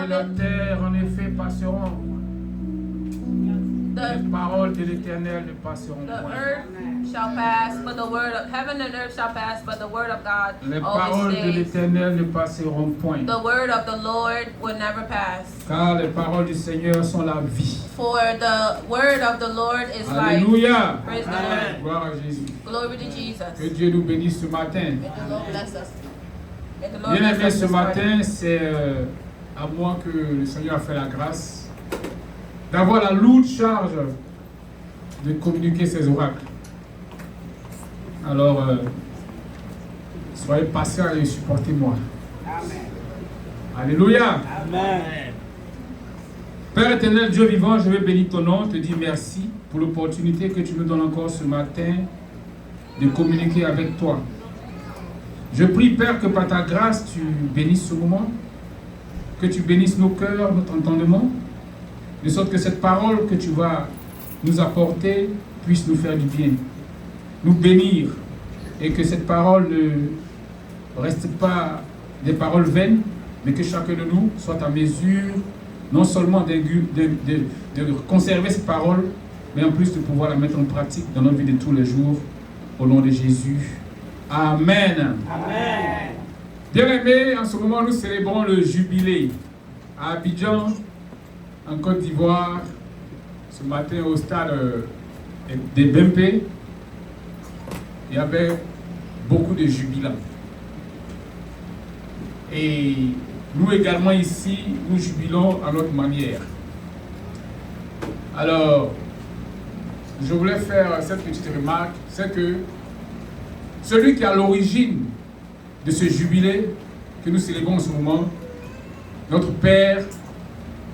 et la terre en effet passeront. Les paroles de l'Éternel ne passeront The point. earth shall pass, but the word of heaven and earth shall pass, but the word of God Les always paroles de stays. l'Éternel ne passeront point. The word of the Lord will never pass. Car les paroles du Seigneur sont la vie. For the word of the Lord is life. Alléluia. Praise the Lord. Gloire à Jésus. Glory to Jesus. Que Dieu nous bénisse ce matin. May the Lord bless us. May the Lord Bien bless aimé, us ce this morning. matin, c'est à moi que le Seigneur a fait la grâce d'avoir la lourde charge de communiquer ces oracles. Alors, soyez patients et supportez-moi. Alléluia. Amen. Père éternel, Dieu vivant, je vais bénir ton nom, te dire merci pour l'opportunité que tu nous donnes encore ce matin de communiquer avec toi. Je prie, Père, que par ta grâce, tu bénisses ce moment, que tu bénisses nos cœurs, notre entendement, de sorte que cette parole que tu vas nous apporter puisse nous faire du bien, nous bénir, et que cette parole ne reste pas des paroles vaines, mais que chacun de nous soit en mesure non seulement de conserver cette parole, mais en plus de pouvoir la mettre en pratique dans notre vie de tous les jours, au nom de Jésus. Amen. Amen. Bien-aimés, en ce moment, nous célébrons le jubilé à Abidjan, en Côte d'Ivoire, ce matin au stade des Bempé. Il y avait beaucoup de jubilants. Et nous également ici, nous jubilons à notre manière. Alors, je voulais faire cette petite remarque, c'est que celui qui est à l'origine de ce jubilé que nous célébrons en ce moment, notre Père,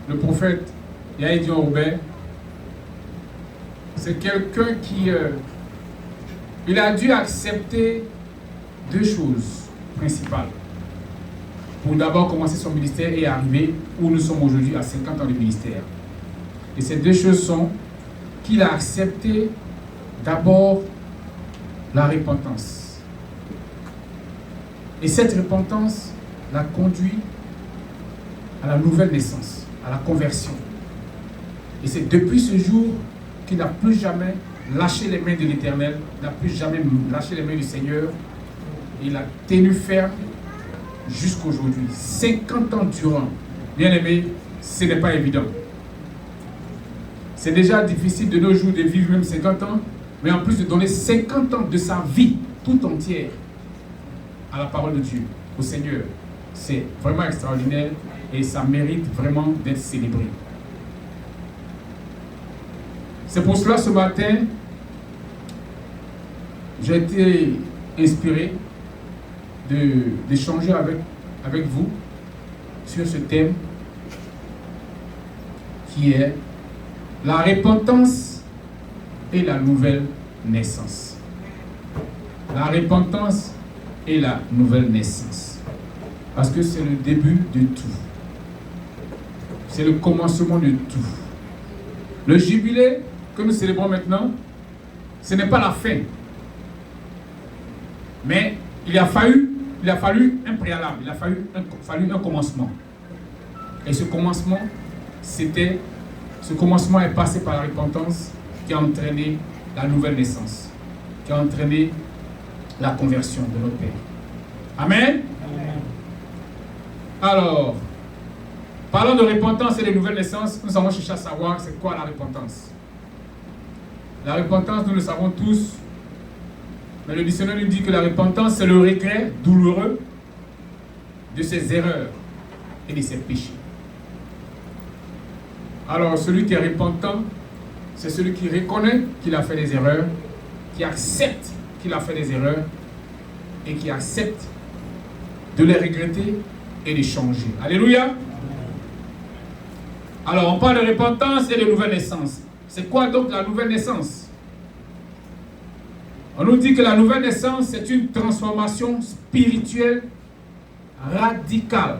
le prophète Yahidian Robert, c'est quelqu'un qui il a dû accepter deux choses principales pour d'abord commencer son ministère et arriver où nous sommes aujourd'hui à 50 ans de ministère. Et ces deux choses sont qu'il a accepté d'abord la repentance. Et cette repentance l'a conduit à la nouvelle naissance, à la conversion. Et c'est depuis ce jour qu'il n'a plus jamais lâché les mains de l'Éternel, n'a plus jamais lâché les mains du Seigneur. Il a tenu ferme jusqu'à aujourd'hui. 50 ans durant. Bien aimé, ce n'est pas évident. C'est déjà difficile de nos jours de vivre même 50 ans, mais en plus de donner 50 ans de sa vie tout entière à la parole de Dieu, au Seigneur. C'est vraiment extraordinaire et ça mérite vraiment d'être célébré. C'est pour cela ce matin, j'ai été inspiré d'échanger avec vous sur ce thème qui est la repentance et la nouvelle naissance. La repentance et la nouvelle naissance. Parce que c'est le début de tout. C'est le commencement de tout. Le jubilé que nous célébrons maintenant, ce n'est pas la fin. Mais il a fallu un préalable, il a fallu un commencement. Et ce commencement est passé par la repentance qui a entraîné la nouvelle naissance, qui a entraîné la conversion de notre Père. Amen. Amen. Alors, parlant de repentance et de nouvelle naissance, nous avons cherché à savoir c'est quoi la repentance. La repentance, nous le savons tous, mais le dictionnaire nous dit que la repentance, c'est le regret douloureux de ses erreurs et de ses péchés. Alors, celui qui est repentant, c'est celui qui reconnaît qu'il a fait des erreurs, qui accepte qu'il a fait des erreurs et qui accepte de les regretter et de changer. Alléluia. Alors, on parle de repentance et de nouvelle naissance. C'est quoi donc la nouvelle naissance? On nous dit que la nouvelle naissance, c'est une transformation spirituelle radicale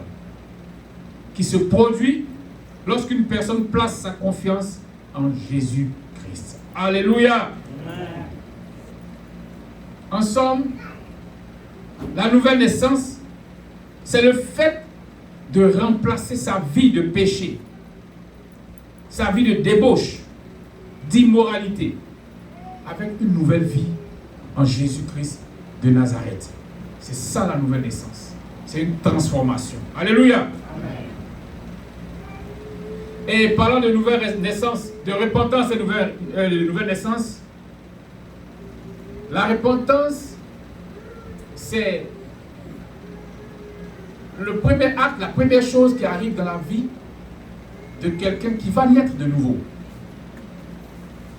qui se produit lorsqu'une personne place sa confiance en Jésus-Christ. Alléluia. Amen. En somme, la nouvelle naissance, c'est le fait de remplacer sa vie de péché, sa vie de débauche, d'immoralité, avec une nouvelle vie en Jésus-Christ de Nazareth. C'est ça la nouvelle naissance. C'est une transformation. Alléluia. Amen. Et parlant de nouvelle naissance, de repentance et de nouvelle naissance, la repentance, c'est le premier acte, la première chose qui arrive dans la vie de quelqu'un qui va naître de nouveau.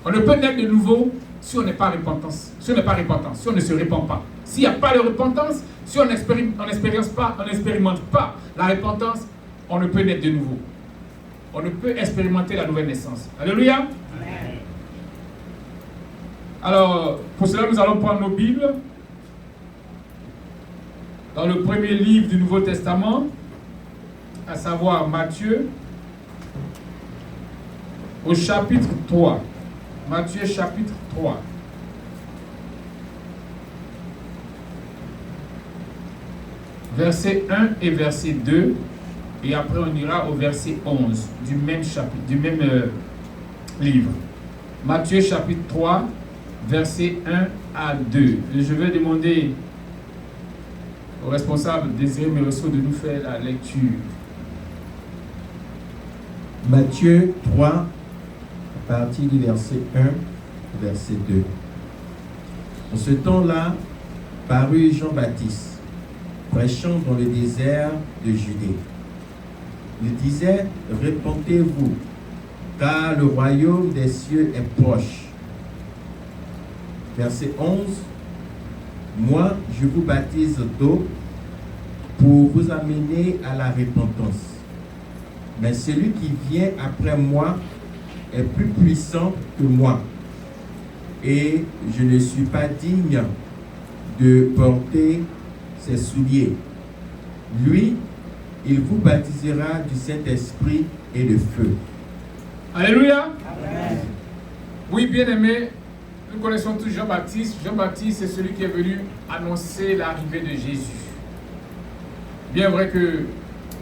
On ne peut naître de nouveau si on n'est pas repentant, si on n'est pas repentant, si on ne se répand pas. S'il n'y a pas de repentance, si on n'expérimente pas la repentance, on ne peut naître de nouveau. On ne peut expérimenter la nouvelle naissance. Alléluia. Amen. Alors, pour cela, nous allons prendre nos Bibles dans le premier livre du Nouveau Testament, à savoir Matthieu, au chapitre 3. Matthieu chapitre 3. Verset 1 et verset 2. Et après on ira au verset 11 du même chapitre, du même livre. Matthieu chapitre 3, verset 1 à 2. Et je vais demander au responsable Désiré Meresso de nous faire la lecture. Matthieu 3, à partir du verset 1 au verset 2. En ce temps-là, parut Jean-Baptiste, prêchant dans le désert de Judée. Il disait, répentez-vous, car le royaume des cieux est proche. Verset 11. Moi, je vous baptise d'eau pour vous amener à la repentance. Mais celui qui vient après moi est plus puissant que moi. Et je ne suis pas digne de porter ses souliers. Lui, il vous baptisera du Saint-Esprit et de feu. Alléluia. Amen. Oui, bien-aimés, nous connaissons tous Jean-Baptiste. Jean-Baptiste, c'est celui qui est venu annoncer l'arrivée de Jésus. Bien vrai que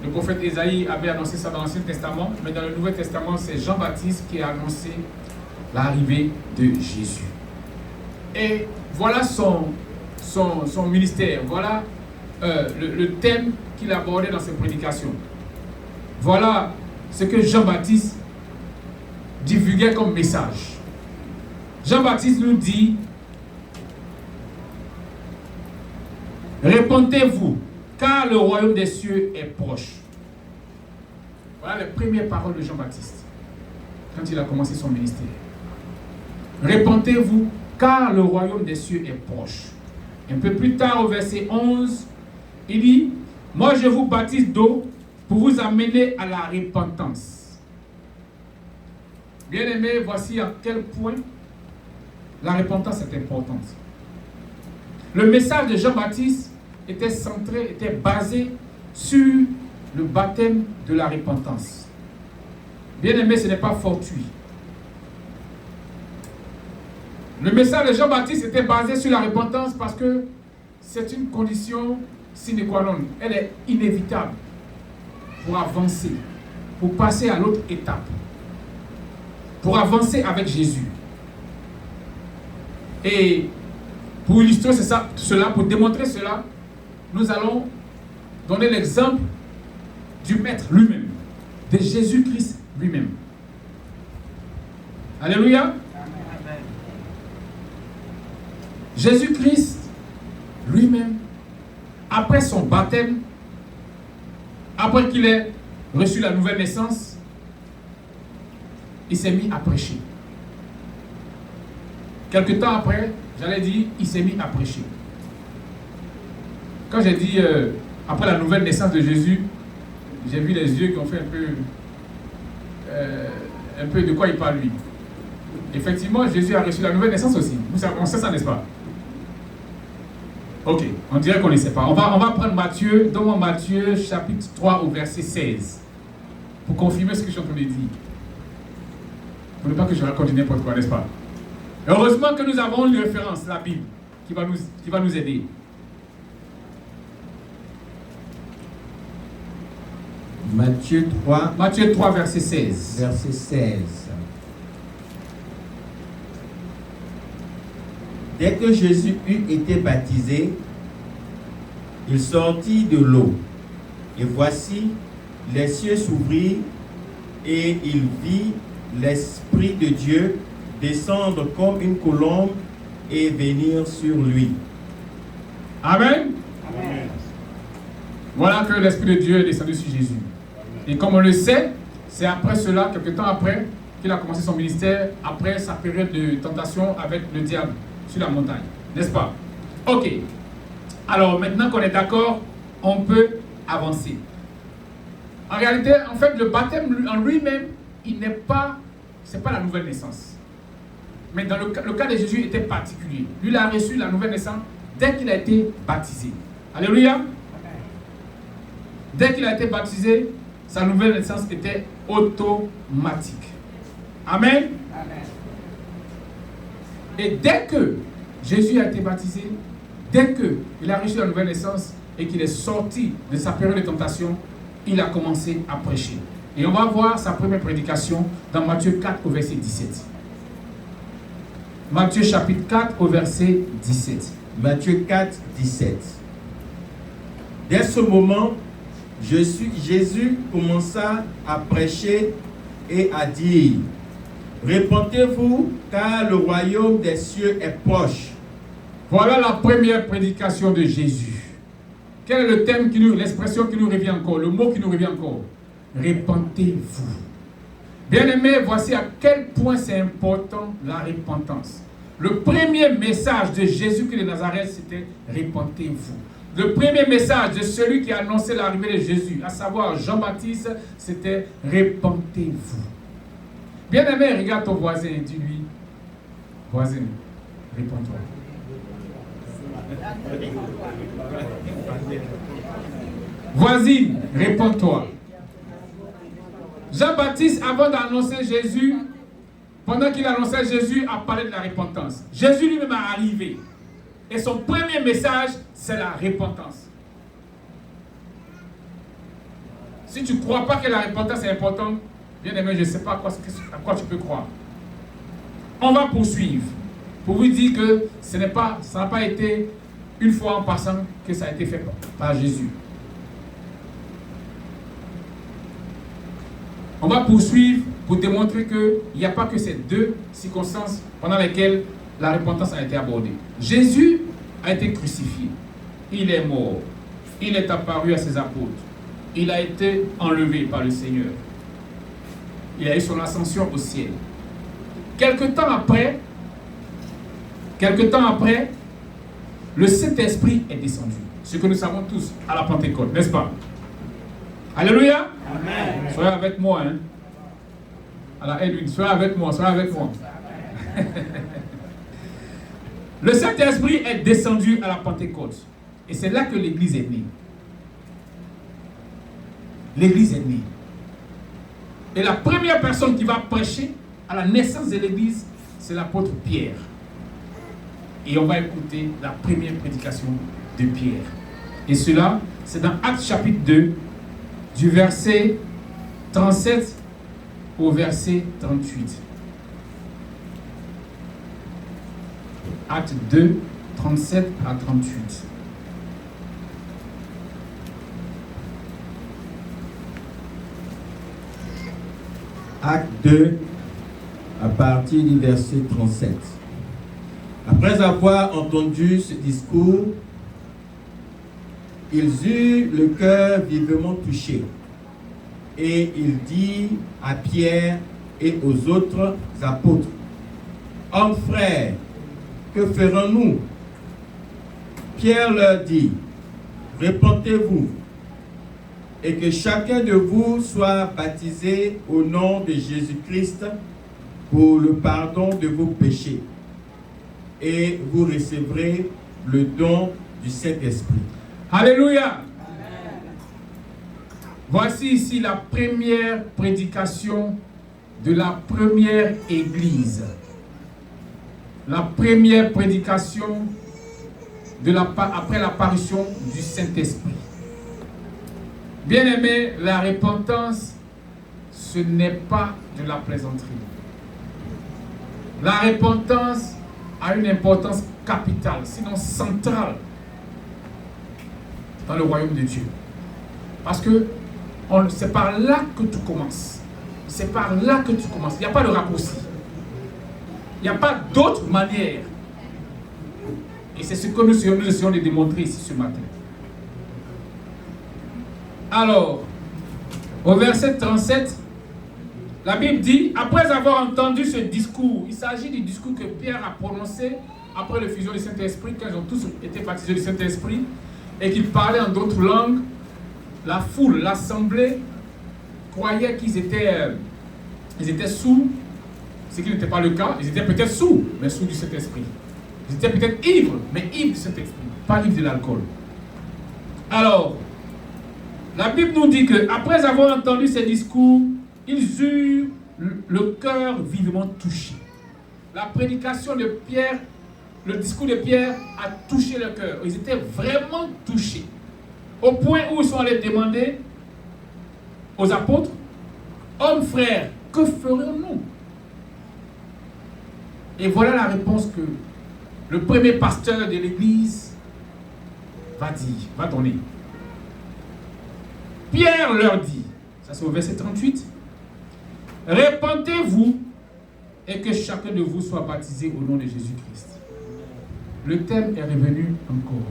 le prophète Ésaïe avait annoncé ça dans l'Ancien Testament, mais dans le Nouveau Testament, c'est Jean-Baptiste qui a annoncé l'arrivée de Jésus. Et voilà son ministère, voilà le thème qu'il abordait dans ses prédications. Voilà ce que Jean-Baptiste divulguait comme message. Jean-Baptiste nous dit, répentez-vous, car le royaume des cieux est proche. Voilà les premières paroles de Jean-Baptiste quand il a commencé son ministère. Répentez-vous, car le royaume des cieux est proche. Un peu plus tard, au verset 11, il dit, moi je vous baptise d'eau pour vous amener à la repentance. Bien-aimés, voici à quel point la repentance est importante. Le message de Jean-Baptiste était centré, était basé sur le baptême de la repentance. Bien-aimés, ce n'est pas fortuit. Le message de Jean-Baptiste était basé sur la repentance parce que c'est une condition sine qua non. Elle est inévitable pour avancer, pour passer à l'autre étape, pour avancer avec Jésus. Et pour illustrer cela, pour démontrer cela, nous allons donner l'exemple du Maître lui-même, de Jésus-Christ lui-même. Alléluia. Jésus-Christ lui-même, après son baptême, après qu'il ait reçu la nouvelle naissance, il s'est mis à prêcher. Quelque temps après, j'allais dire, il s'est mis à prêcher. Quand j'ai dit, après la nouvelle naissance de Jésus, j'ai vu les yeux qui ont fait un peu de quoi il parle lui. Effectivement, Jésus a reçu la nouvelle naissance aussi. On sait ça, n'est-ce pas? Ok, on dirait qu'on ne sait pas. On va prendre Matthieu, donne-moi Matthieu chapitre 3 au verset 16, pour confirmer ce que je suis en train de dire. Pour ne pas que je raconte n'importe quoi, n'est-ce pas? Heureusement que nous avons une référence, la Bible, qui va nous aider. Matthieu 3, Matthieu 3, verset 16. verset 16. Dès que Jésus eut été baptisé, il sortit de l'eau. Et voici, les cieux s'ouvrirent et il vit l'Esprit de Dieu descendre comme une colombe et venir sur lui. Amen. Amen. Voilà que l'Esprit de Dieu est descendu sur Jésus. Et comme on le sait, c'est après cela, quelques temps après, qu'il a commencé son ministère, après sa période de tentation avec le diable sur la montagne. N'est-ce pas? Ok. Alors maintenant qu'on est d'accord, on peut avancer. En réalité, en fait, le baptême en lui-même, il n'est pas, c'est pas la nouvelle naissance. Mais dans le cas de Jésus était particulier. Lui, il a reçu la nouvelle naissance dès qu'il a été baptisé. Alléluia. Dès qu'il a été baptisé, sa nouvelle naissance était automatique. Amen. Amen. Et dès que Jésus a été baptisé, dès qu'il a reçu la nouvelle naissance et qu'il est sorti de sa période de tentation, il a commencé à prêcher. Et on va voir sa première prédication dans Matthieu 4 au verset 17. Matthieu chapitre 4 au verset 17. Matthieu 4, 17. Dès ce moment, Jésus commença à prêcher et à dire: Répentez-vous, car le royaume des cieux est proche. Voilà la première prédication de Jésus. Quel est le thème l'expression qui nous revient encore, le mot qui nous revient encore? Répentez-vous. Bien-aimés, voici à quel point c'est important la repentance. Le premier message de Jésus-Christ de Nazareth, c'était répentez-vous. Le premier message de celui qui a annoncé l'arrivée de Jésus, à savoir Jean-Baptiste, c'était répentez-vous. Bien-aimé, regarde ton voisin et dis-lui: voisin, réponds-toi. Voisine, réponds-toi. Jean-Baptiste, avant d'annoncer Jésus, pendant qu'il annonçait Jésus, a parlé de la repentance. Jésus lui-même est arrivé. Et son premier message, c'est la repentance. Si tu ne crois pas que la repentance est importante, bien aimé, je ne sais pas à quoi tu peux croire. On va poursuivre pour vous dire que ça n'a pas été une fois en passant que ça a été fait par Jésus. On va poursuivre pour démontrer qu'il n'y a pas que ces deux circonstances pendant lesquelles la repentance a été abordée. Jésus a été crucifié. Il est mort. Il est apparu à ses apôtres. Il a été enlevé par le Seigneur. Il a eu son ascension au ciel. Quelque temps après, le Saint-Esprit est descendu. Ce que nous savons tous à la Pentecôte, n'est-ce pas? Alléluia. Amen. Soyez avec moi, hein. Alors, Edwin, soyez avec moi, Le Saint-Esprit est descendu à la Pentecôte. Et c'est là que l'Église est née. L'Église est née. Et la première personne qui va prêcher à la naissance de l'Église, c'est l'apôtre Pierre. Et on va écouter la première prédication de Pierre. Et cela, c'est dans Actes chapitre 2, du verset 37 au verset 38. Actes 2, 37 à 38. Acte 2, à partir du verset 37. Après avoir entendu ce discours, ils eurent le cœur vivement touché. Et il dit à Pierre et aux autres apôtres: Hommes frères, que ferons-nous? Pierre leur dit: Repentez-vous, et que chacun de vous soit baptisé au nom de Jésus-Christ pour le pardon de vos péchés, et vous recevrez le don du Saint-Esprit. Alléluia. Voici ici la première prédication de la première église. La première prédication après l'apparition du Saint-Esprit. Bien-aimé, la repentance, ce n'est pas de la plaisanterie. La repentance a une importance capitale, sinon centrale, dans le royaume de Dieu. Parce que c'est par là que tout commence. C'est par là que tu commences. Il n'y a pas de raccourci. Il n'y a pas d'autre manière. Et c'est ce que nous essayons de démontrer ici ce matin. Alors, au verset 37, la Bible dit, après avoir entendu ce discours, il s'agit du discours que Pierre a prononcé après l'effusion du Saint-Esprit, quand ils ont tous été baptisés du Saint-Esprit, et qu'il parlait en d'autres langues. La foule, l'assemblée, croyait qu'ils étaient sous, ce qui n'était pas le cas. Ils étaient peut-être sous, mais sous du Saint-Esprit. Ils étaient peut-être ivres, mais ivres du Saint-Esprit, pas ivres de l'alcool. Alors, la Bible nous dit qu'après avoir entendu ces discours, ils eurent le cœur vivement touché. La prédication de Pierre, le discours de Pierre a touché le cœur. Ils étaient vraiment touchés. Au point où ils sont allés demander aux apôtres, hommes frères, que ferons-nous? Et voilà la réponse que le premier pasteur de l'église va donner. Pierre leur dit, ça c'est au verset 38, répentez-vous et que chacun de vous soit baptisé au nom de Jésus-Christ. Le thème est revenu encore.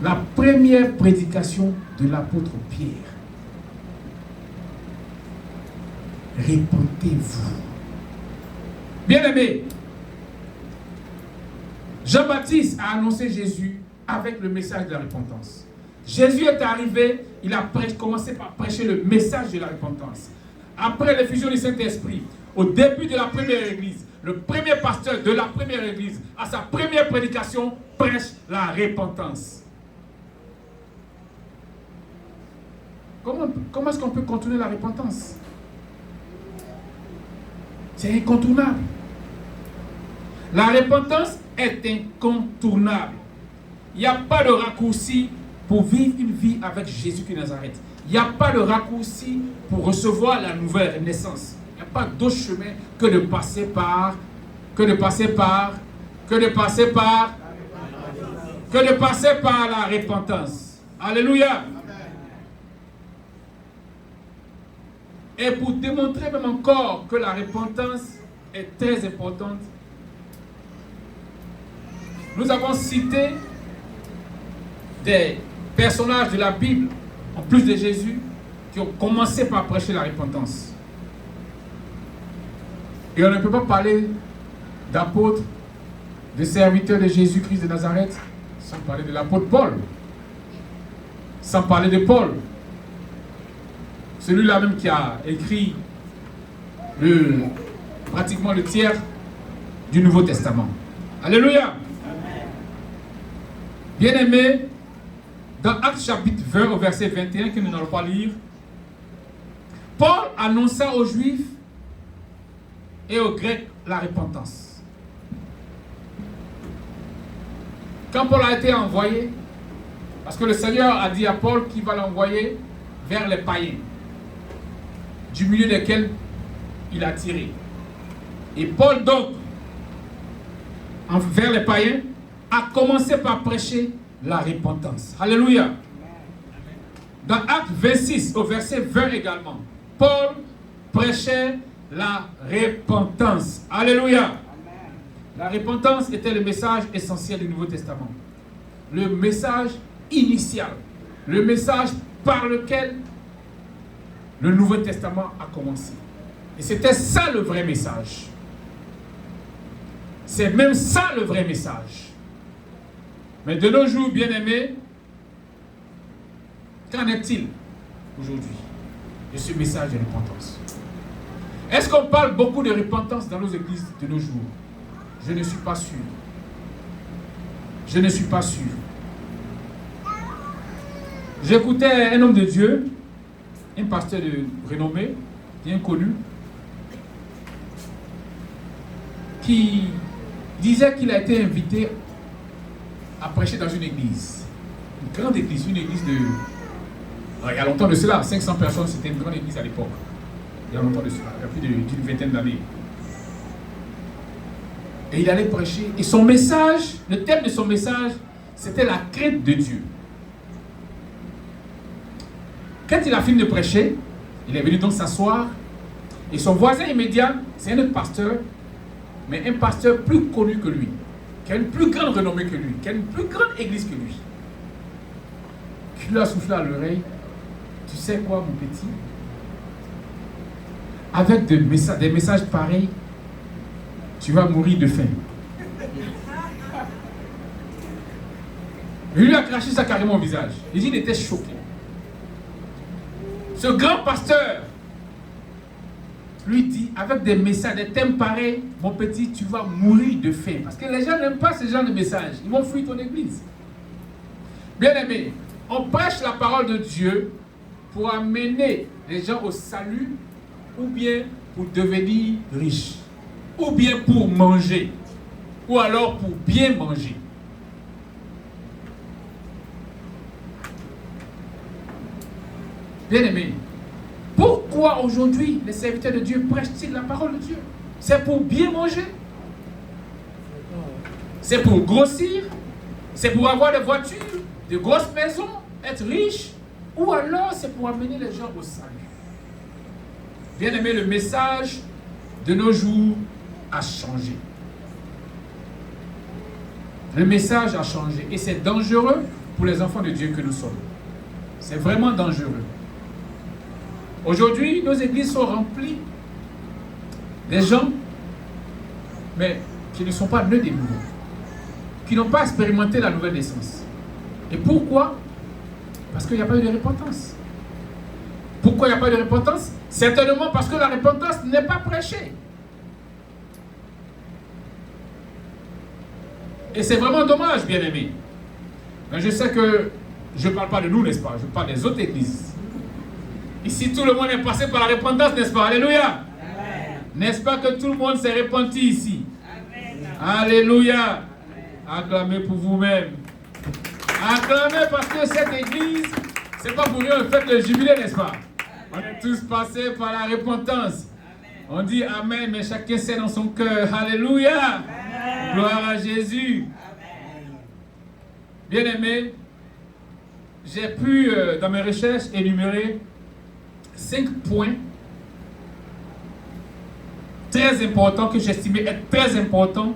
La première prédication de l'apôtre Pierre. Répentez-vous. Bien-aimés, Jean-Baptiste a annoncé Jésus avec le message de la repentance. Jésus est arrivé, il a commencé par prêcher le message de la repentance. Après l'effusion du Saint-Esprit, au début de la première église, le premier pasteur de la première église, à sa première prédication, prêche la repentance. Comment est-ce qu'on peut contourner la repentance? C'est incontournable. La repentance est incontournable. Il n'y a pas de raccourci pour vivre une vie avec Jésus-Christ de Nazareth. Il n'y a pas de raccourci pour recevoir la nouvelle naissance. Il n'y a pas d'autre chemin que de passer par la repentance. Alléluia. Et pour démontrer même encore que la repentance est très importante, nous avons cité des personnages de la Bible, en plus de Jésus, qui ont commencé par prêcher la repentance. Et on ne peut pas parler d'apôtres, de serviteurs de Jésus-Christ de Nazareth, sans parler de l'apôtre Paul, sans parler de Paul. Celui-là même qui a écrit pratiquement le tiers du Nouveau Testament. Alléluia. Bien-aimés, dans Actes chapitre 20 au verset 21, que nous n'allons pas lire, Paul annonça aux Juifs et aux Grecs la repentance. Quand Paul a été envoyé, parce que le Seigneur a dit à Paul qu'il va l'envoyer vers les païens, du milieu desquels il a tiré. Et Paul donc, vers les païens, a commencé par prêcher la repentance. Alléluia. Dans Actes 26, au verset 20 également, Paul prêchait la repentance. Alléluia. La repentance était le message essentiel du Nouveau Testament. Le message initial. Le message par lequel le Nouveau Testament a commencé. Et c'était ça le vrai message. C'est même ça le vrai message. Mais de nos jours, bien-aimés, qu'en est-il aujourd'hui de ce message de repentance? Est-ce qu'on parle beaucoup de repentance dans nos églises de nos jours? Je ne suis pas sûr. Je ne suis pas sûr. J'écoutais un homme de Dieu, un pasteur de renommée, bien connu, qui disait qu'il a été invité à prêcher dans une église, une grande église, une église Alors, il y a longtemps de cela, 500 personnes, c'était une grande église à l'époque. Il y a longtemps de cela, il y a plus d'une vingtaine d'années. Et il allait prêcher. Et son message, le thème de son message, c'était la crainte de Dieu. Quand il a fini de prêcher, il est venu donc s'asseoir. Et son voisin immédiat, c'est un autre pasteur, mais un pasteur plus connu que lui, qui a une plus grande renommée que lui, qui a une plus grande église que lui, qui lui a soufflé à l'oreille. Tu sais quoi, mon petit? Avec des messages pareils, tu vas mourir de faim. Il lui a craché ça carrément au visage. Il dit qu'il était choqué. Ce grand pasteur lui dit, avec des messages, des thèmes pareils, mon petit, tu vas mourir de faim. Parce que les gens n'aiment pas ce genre de messages. Ils vont fuir ton église. Bien aimé, on prêche la parole de Dieu pour amener les gens au salut, ou bien pour devenir riche, ou bien pour manger, ou alors pour bien manger. Bien aimé, pourquoi aujourd'hui les serviteurs de Dieu prêchent-ils la parole de Dieu? C'est pour bien manger? C'est pour grossir? C'est pour avoir des voitures, de grosses maisons, être riche? Ou alors c'est pour amener les gens au salut? Bien aimé, le message de nos jours a changé. Le message a changé et c'est dangereux pour les enfants de Dieu que nous sommes. C'est vraiment dangereux. Aujourd'hui, nos églises sont remplies des gens, mais qui ne sont pas nés des nouveaux, qui n'ont pas expérimenté la nouvelle naissance. Et pourquoi? Parce qu'il n'y a pas eu de repentance. Pourquoi il n'y a pas eu de repentance? Certainement parce que la repentance n'est pas prêchée. Et c'est vraiment dommage, bien aimé. Mais je sais que je ne parle pas de nous, n'est-ce pas? Je parle des autres églises. Ici, tout le monde est passé par la repentance, n'est-ce pas? Alléluia. N'est-ce pas que tout le monde s'est repenti ici? Amen. Alléluia. Acclamez pour vous-même. Acclamez parce que cette église, c'est pas pour rien une fête de jubilé, n'est-ce pas? On est tous passés par la repentance. On dit Amen, mais chacun sait dans son cœur. Alléluia. Amen. Gloire à Jésus. Amen. Bien aimé, j'ai pu, dans mes recherches, énumérer 5 points très importants que j'estimais être très importants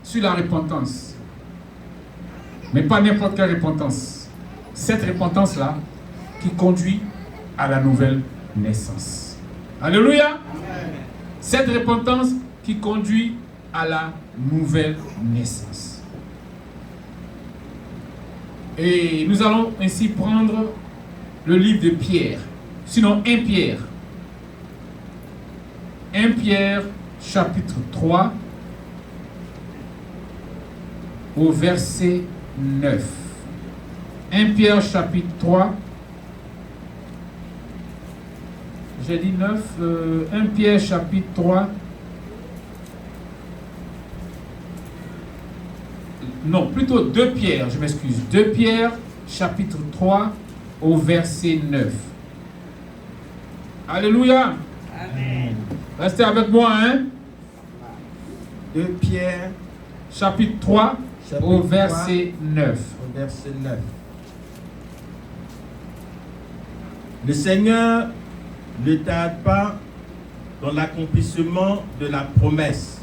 sur la repentance. Mais pas n'importe quelle repentance. Cette repentance-là qui conduit à la nouvelle naissance. Alléluia. Amen. Cette repentance qui conduit à la nouvelle naissance. Et nous allons ainsi prendre le livre de Pierre. Sinon 1 Pierre. 1 Pierre chapitre 3 au verset 9. 1 Pierre chapitre 3. J'ai dit 9. 1 Pierre chapitre 3. Non, plutôt 2 Pierre, je m'excuse. 2 Pierre chapitre 3 au verset 9. Alléluia. Amen. Restez avec moi, hein. 2 Pierre chapitre 3 au verset 9. Au verset 9. Le Seigneur ne tarde pas dans l'accomplissement de la promesse,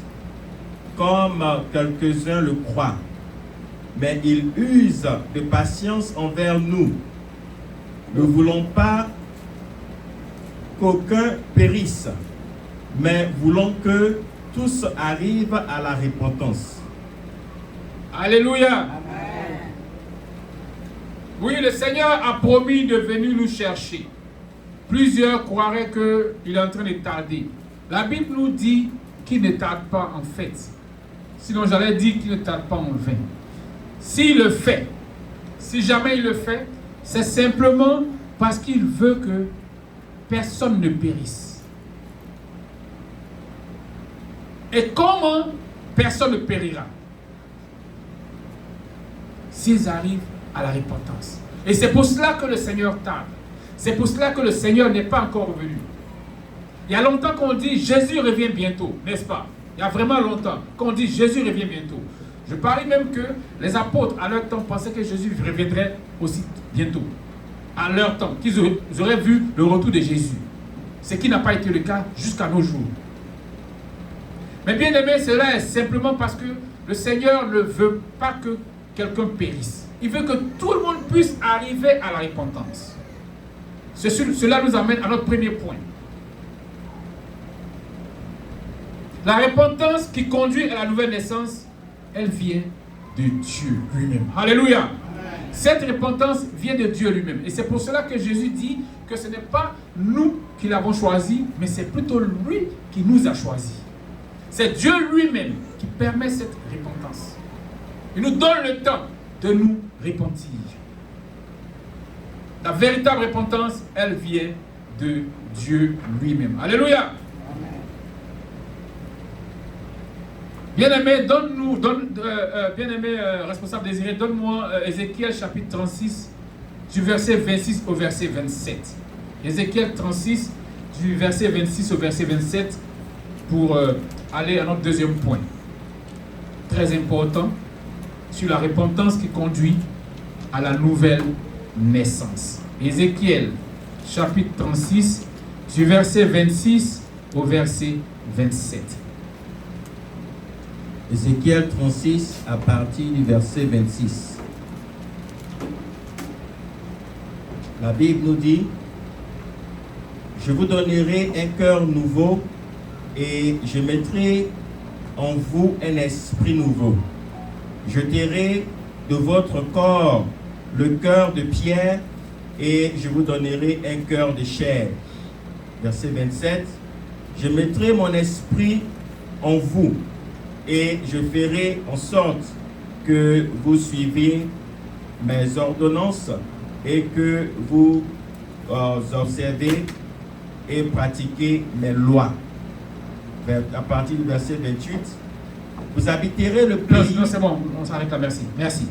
comme quelques-uns le croient, mais il use de patience envers nous, ne voulant pas qu'aucun périsse, mais voulons que tous arrivent à la repentance. Alléluia. Amen. Oui, le Seigneur a promis de venir nous chercher. Plusieurs croiraient qu'il est en train de tarder. La Bible nous dit qu'il ne tarde pas en fait. Sinon, j'allais dire qu'il ne tarde pas en vain. S'il le fait, si jamais il le fait, c'est simplement parce qu'il veut que personne ne périsse. Et comment personne ne périra? S'ils arrivent à la repentance. Et c'est pour cela que le Seigneur tarde. C'est pour cela que le Seigneur n'est pas encore revenu. Il y a longtemps qu'on dit Jésus revient bientôt, n'est-ce pas? Il y a vraiment longtemps qu'on dit Jésus revient bientôt. Je parie même que les apôtres, à leur temps, pensaient que Jésus reviendrait aussi bientôt. À leur temps, qu'ils auraient vu le retour de Jésus. Ce qui n'a pas été le cas jusqu'à nos jours. Mais bien aimé, cela est simplement parce que le Seigneur ne veut pas que quelqu'un périsse. Il veut que tout le monde puisse arriver à la repentance. Cela nous amène à notre premier point. La repentance qui conduit à la nouvelle naissance, elle vient de Dieu lui-même. Alléluia. Cette repentance vient de Dieu lui-même. Et c'est pour cela que Jésus dit que ce n'est pas nous qui l'avons choisi, mais c'est plutôt lui qui nous a choisis. C'est Dieu lui-même qui permet cette repentance. Il nous donne le temps de nous repentir. La véritable repentance, elle vient de Dieu lui-même. Alléluia. Bien-aimé, bien-aimé responsable désiré, donne-moi Ézéchiel chapitre 36, du verset 26 au verset 27. Ézéchiel 36, du verset 26 au verset 27, pour aller à notre deuxième point. Très important, sur la repentance qui conduit à la nouvelle naissance. Ézéchiel chapitre 36, du verset 26 au verset 27. Ézéchiel 36 à partir du verset 26. La Bible nous dit: je vous donnerai un cœur nouveau et je mettrai en vous un esprit nouveau. Je tirerai de votre corps le cœur de pierre et je vous donnerai un cœur de chair. Verset 27. Je mettrai mon esprit en vous et je ferai en sorte que vous suiviez mes ordonnances et que vous observez et pratiquez mes lois. À partir du verset 28, vous habiterez le pays. Non, c'est bon, on s'arrête là, merci. Merci.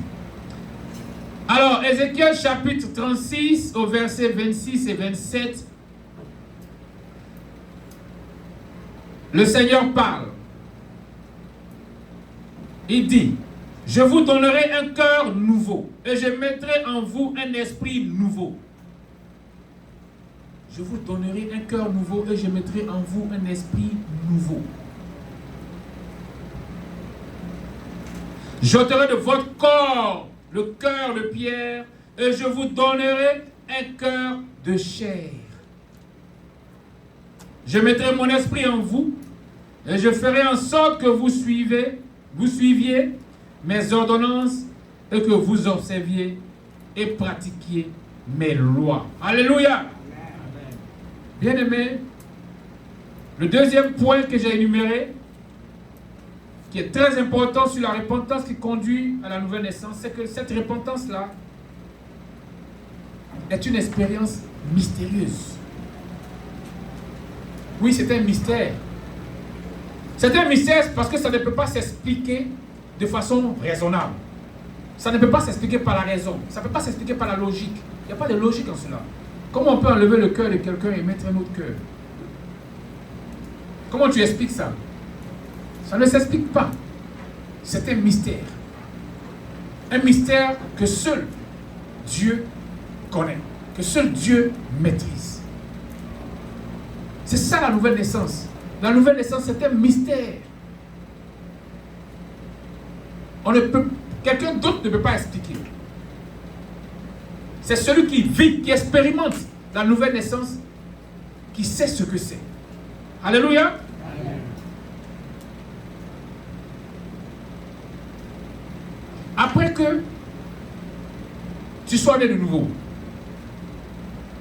Alors, Ézéchiel chapitre 36 au verset 26 et 27, le Seigneur parle. Il dit: je vous donnerai un cœur nouveau et je mettrai en vous un esprit nouveau. Je vous donnerai un cœur nouveau et je mettrai en vous un esprit nouveau. J'ôterai de votre corps le cœur de pierre et je vous donnerai un cœur de chair. Je mettrai mon esprit en vous et je ferai en sorte que vous suiviez mes ordonnances et que vous observiez et pratiquiez mes lois. Alléluia. Bien-aimé, le deuxième point que j'ai énuméré, qui est très important sur la repentance qui conduit à la nouvelle naissance, c'est que cette repentance-là est une expérience mystérieuse. Oui, c'est un mystère. C'est un mystère parce que ça ne peut pas s'expliquer de façon raisonnable. Ça ne peut pas s'expliquer par la raison. Ça ne peut pas s'expliquer par la logique. Il n'y a pas de logique en cela. Comment on peut enlever le cœur de quelqu'un et mettre un autre cœur? Comment tu expliques ça? Ça ne s'explique pas. C'est un mystère. Un mystère que seul Dieu connaît, que seul Dieu maîtrise. C'est ça la nouvelle naissance. La nouvelle naissance, c'est un mystère. Quelqu'un d'autre ne peut pas expliquer. C'est celui qui vit, qui expérimente la nouvelle naissance, qui sait ce que c'est. Alléluia. Amen. Après que tu sois né de nouveau,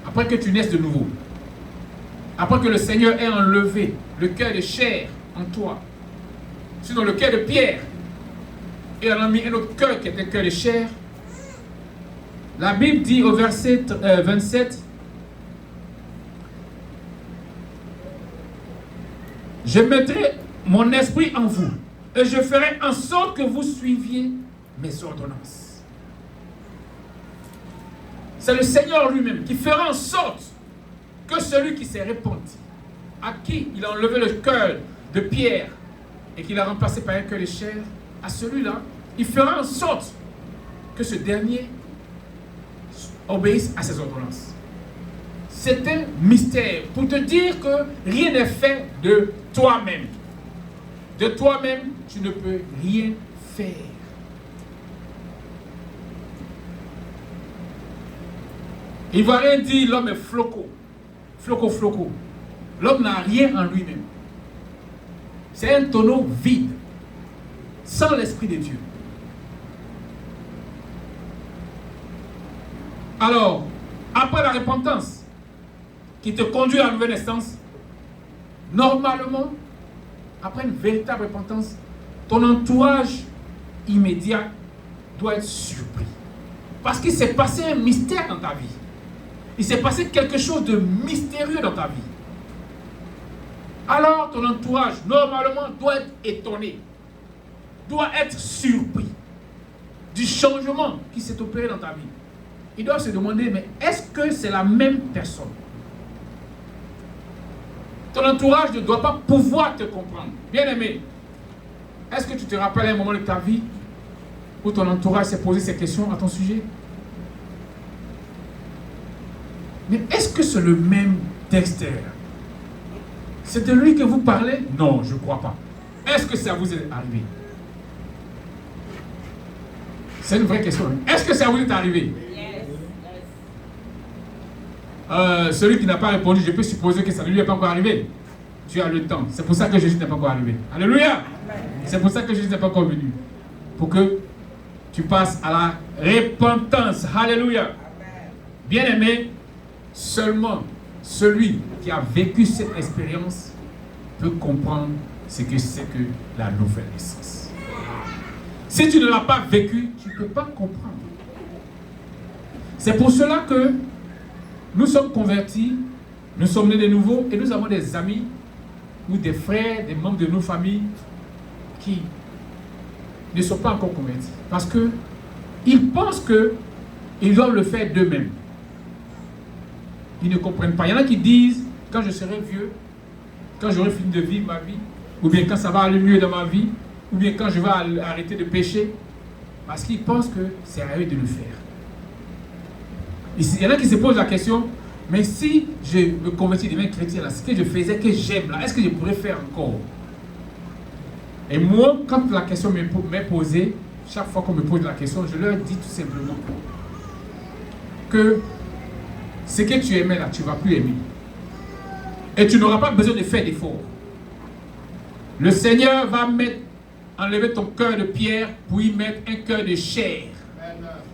après que tu naisses de nouveau, après que le Seigneur ait enlevé le cœur de chair en toi, sinon le cœur de pierre, et en a mis un autre cœur qui est un cœur de chair, la Bible dit au verset 27, je mettrai mon esprit en vous et je ferai en sorte que vous suiviez mes ordonnances. c'est le Seigneur lui-même qui fera en sorte que celui qui s'est repenti, à qui il a enlevé le cœur de pierre et qu'il a remplacé par un cœur de chair, à celui-là, il fera en sorte que ce dernier obéisse à ses ordonnances. C'est un mystère pour te dire que rien n'est fait de toi-même. De toi-même, tu ne peux rien faire. Il ne va rien dire, l'homme est floco. Floco, floco. L'homme n'a rien en lui-même. C'est un tonneau vide, sans l'Esprit de Dieu. Alors, après la repentance, qui te conduit à la nouvelle naissance, normalement, après une véritable repentance, ton entourage immédiat doit être surpris. Parce qu'il s'est passé un mystère dans ta vie. Il s'est passé quelque chose de mystérieux dans ta vie. Alors ton entourage, normalement, doit être étonné, doit être surpris du changement qui s'est opéré dans ta vie. Il doit se demander, mais est-ce que c'est la même personne? Ton entourage ne doit pas pouvoir te comprendre. Bien-aimé, est-ce que tu te rappelles un moment de ta vie où ton entourage s'est posé ces questions à ton sujet? Mais est-ce que c'est le même Dexter? C'est de lui que vous parlez? Non, je ne crois pas. Est-ce que ça vous est arrivé? C'est une vraie question. Est-ce que ça vous est arrivé? Celui qui n'a pas répondu, je peux supposer que ça ne lui est pas encore arrivé. Tu as le temps. C'est pour ça que Jésus n'est pas encore arrivé. Alléluia! C'est pour ça que Jésus n'est pas encore venu. Pour que tu passes à la repentance. Alléluia! Bien-aimé, seulement celui qui a vécu cette expérience peut comprendre ce que c'est que la nouvelle naissance. Si tu ne l'as pas vécu, tu ne peux pas comprendre. C'est pour cela que nous sommes convertis, nous sommes nés de nouveau et nous avons des amis ou des frères, des membres de nos familles qui ne sont pas encore convertis. Parce qu'ils pensent qu'ils doivent le faire d'eux-mêmes. Ils ne comprennent pas. Il y en a qui disent, quand je serai vieux, quand j'aurai fini de vivre ma vie, ou bien quand ça va aller mieux dans ma vie, ou bien quand je vais arrêter de pécher, parce qu'ils pensent que c'est à eux de le faire. Il y en a qui se posent la question, mais si je me convertis deviens chrétien, là, ce que je faisais, que j'aime, là, est-ce que je pourrais faire encore? Et moi, quand la question m'est posée, chaque fois qu'on me pose la question, je leur dis tout simplement que ce que tu aimais là, tu ne vas plus aimer. Et tu n'auras pas besoin de faire d'efforts. Le Seigneur va enlever ton cœur de pierre pour y mettre un cœur de chair.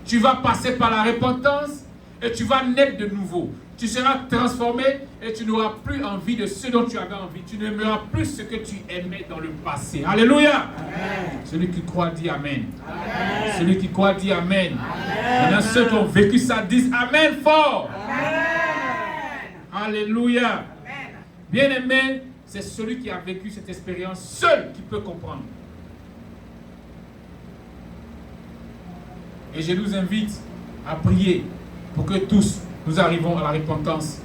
Tu vas passer par la repentance et tu vas naître de nouveau. Tu seras transformé et tu n'auras plus envie de ce dont tu avais envie. Tu n'aimeras plus ce que tu aimais dans le passé. Alléluia. Amen. Celui qui croit dit Amen. Amen. Celui qui croit dit Amen. Maintenant ceux qui ont vécu ça disent Amen fort. Amen. Alléluia. Amen. Bien-aimé, c'est celui qui a vécu cette expérience seul qui peut comprendre. Et je nous invite à prier pour que tous nous arrivons à la repentance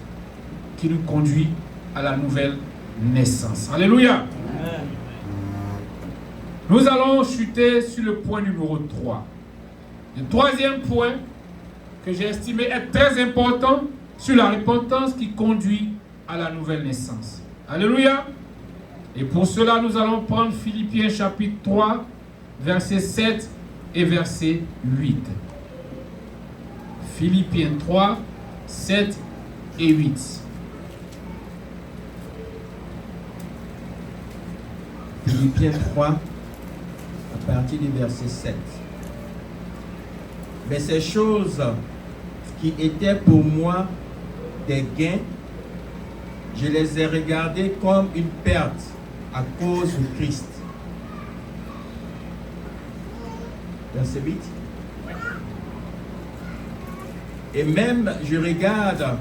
qui nous conduit à la nouvelle naissance. Alléluia. Amen. Nous allons chuter sur le point numéro 3. Le troisième point que j'ai estimé être très important sur la repentance qui conduit à la nouvelle naissance. Alléluia. Et pour cela, nous allons prendre Philippiens chapitre 3, verset 7 et verset 8. Philippiens 3, 7 et 8. Philippiens 3, à partir du verset 7. Mais ces choses qui étaient pour moi des gains, je les ai regardées comme une perte à cause du Christ. Verset 8. Et même je regarde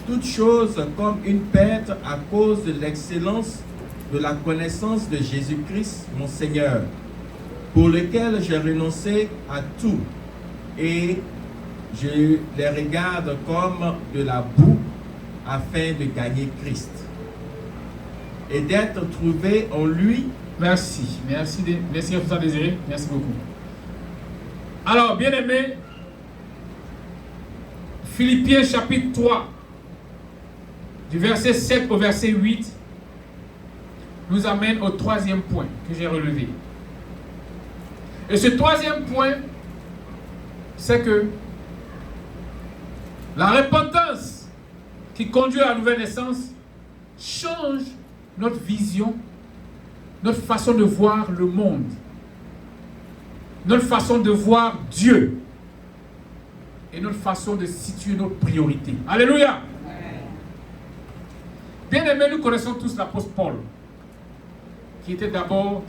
toutes choses comme une perte à cause de l'excellence de la connaissance de Jésus-Christ, mon Seigneur, pour lequel j'ai renoncé à tout et je les regarde comme de la boue afin de gagner Christ et d'être trouvé en lui. Merci. Merci, Frère Désiré. Merci beaucoup. Alors, bien aimé, Philippiens chapitre 3, du verset 7 au verset 8, nous amène au troisième point que j'ai relevé. Et ce troisième point, c'est que la repentance qui conduit à la nouvelle naissance change notre vision, notre façon de voir le monde, notre façon de voir Dieu et notre façon de situer nos priorités. Alléluia! Bien aimé, nous connaissons tous l'apôtre Paul, qui était d'abord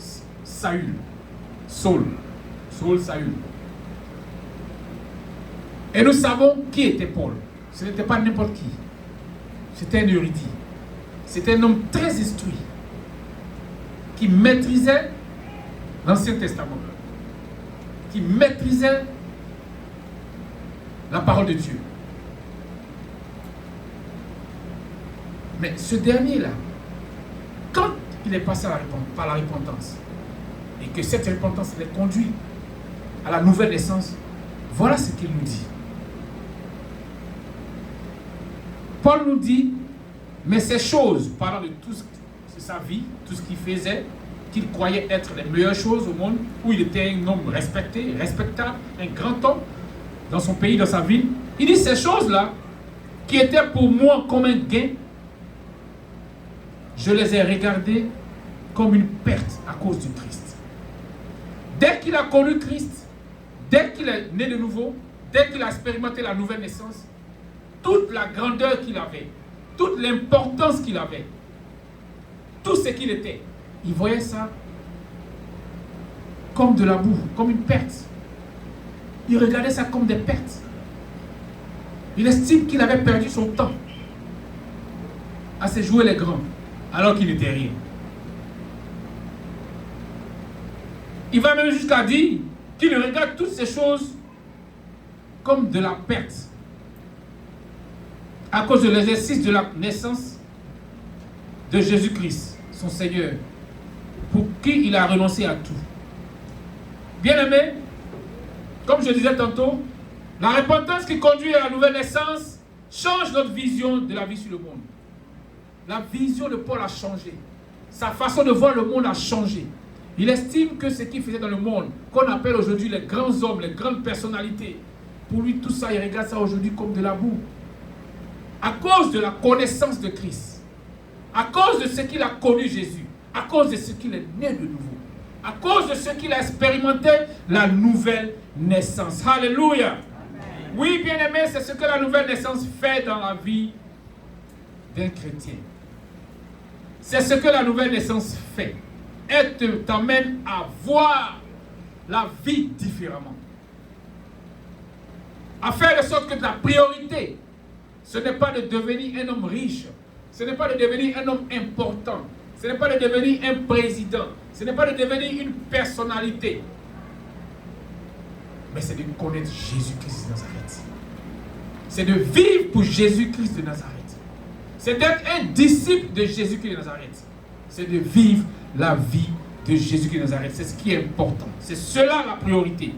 Saül, Saul, Saül. Et nous savons qui était Paul. Ce n'était pas n'importe qui. C'était un érudit. C'était un homme très instruit, qui maîtrisait l'Ancien Testament, qui maîtrisait la parole de Dieu. Mais ce dernier-là, quand il est passé par la repentance, et que cette repentance l'a conduit à la nouvelle naissance, voilà ce qu'il nous dit. Paul nous dit, mais ces choses, parlant de tout de sa vie, tout ce qu'il faisait, qu'il croyait être les meilleures choses au monde, où il était un homme respecté, respectable, un grand homme, dans son pays, dans sa ville, il dit ces choses-là, qui étaient pour moi comme un gain, je les ai regardées comme une perte à cause du Christ. Dès qu'il a connu Christ, dès qu'il est né de nouveau, dès qu'il a expérimenté la nouvelle naissance, toute la grandeur qu'il avait, toute l'importance qu'il avait, tout ce qu'il était, il voyait ça comme de la boue, comme une perte. Il regardait ça comme des pertes. Il estime qu'il avait perdu son temps à se jouer les grands, alors qu'il n'était rien. Il va même jusqu'à dire qu'il regarde toutes ces choses comme de la perte à cause de l'exercice de la naissance de Jésus-Christ, son Seigneur, pour qui il a renoncé à tout. Bien-aimé, comme je disais tantôt, la repentance qui conduit à la nouvelle naissance change notre vision de la vie sur le monde. La vision de Paul a changé. Sa façon de voir le monde a changé. Il estime que ce qu'il faisait dans le monde, qu'on appelle aujourd'hui les grands hommes, les grandes personnalités, pour lui tout ça, il regarde ça aujourd'hui comme de la boue. À cause de la connaissance de Christ, à cause de ce qu'il a connu Jésus, à cause de ce qu'il est né de nouveau, à cause de ce qu'il a expérimenté, la nouvelle naissance. Alléluia. Amen. Oui, bien-aimé, c'est ce que la nouvelle naissance fait dans la vie d'un chrétien. C'est ce que la nouvelle naissance fait. Elle t'amène à voir la vie différemment. À faire de sorte que ta priorité, ce n'est pas de devenir un homme riche, ce n'est pas de devenir un homme important, ce n'est pas de devenir un président, ce n'est pas de devenir une personnalité, mais c'est de connaître Jésus-Christ de Nazareth. C'est de vivre pour Jésus-Christ de Nazareth. C'est d'être un disciple de Jésus-Christ de Nazareth. C'est de vivre la vie de Jésus-Christ de Nazareth. C'est ce qui est important. C'est cela la priorité.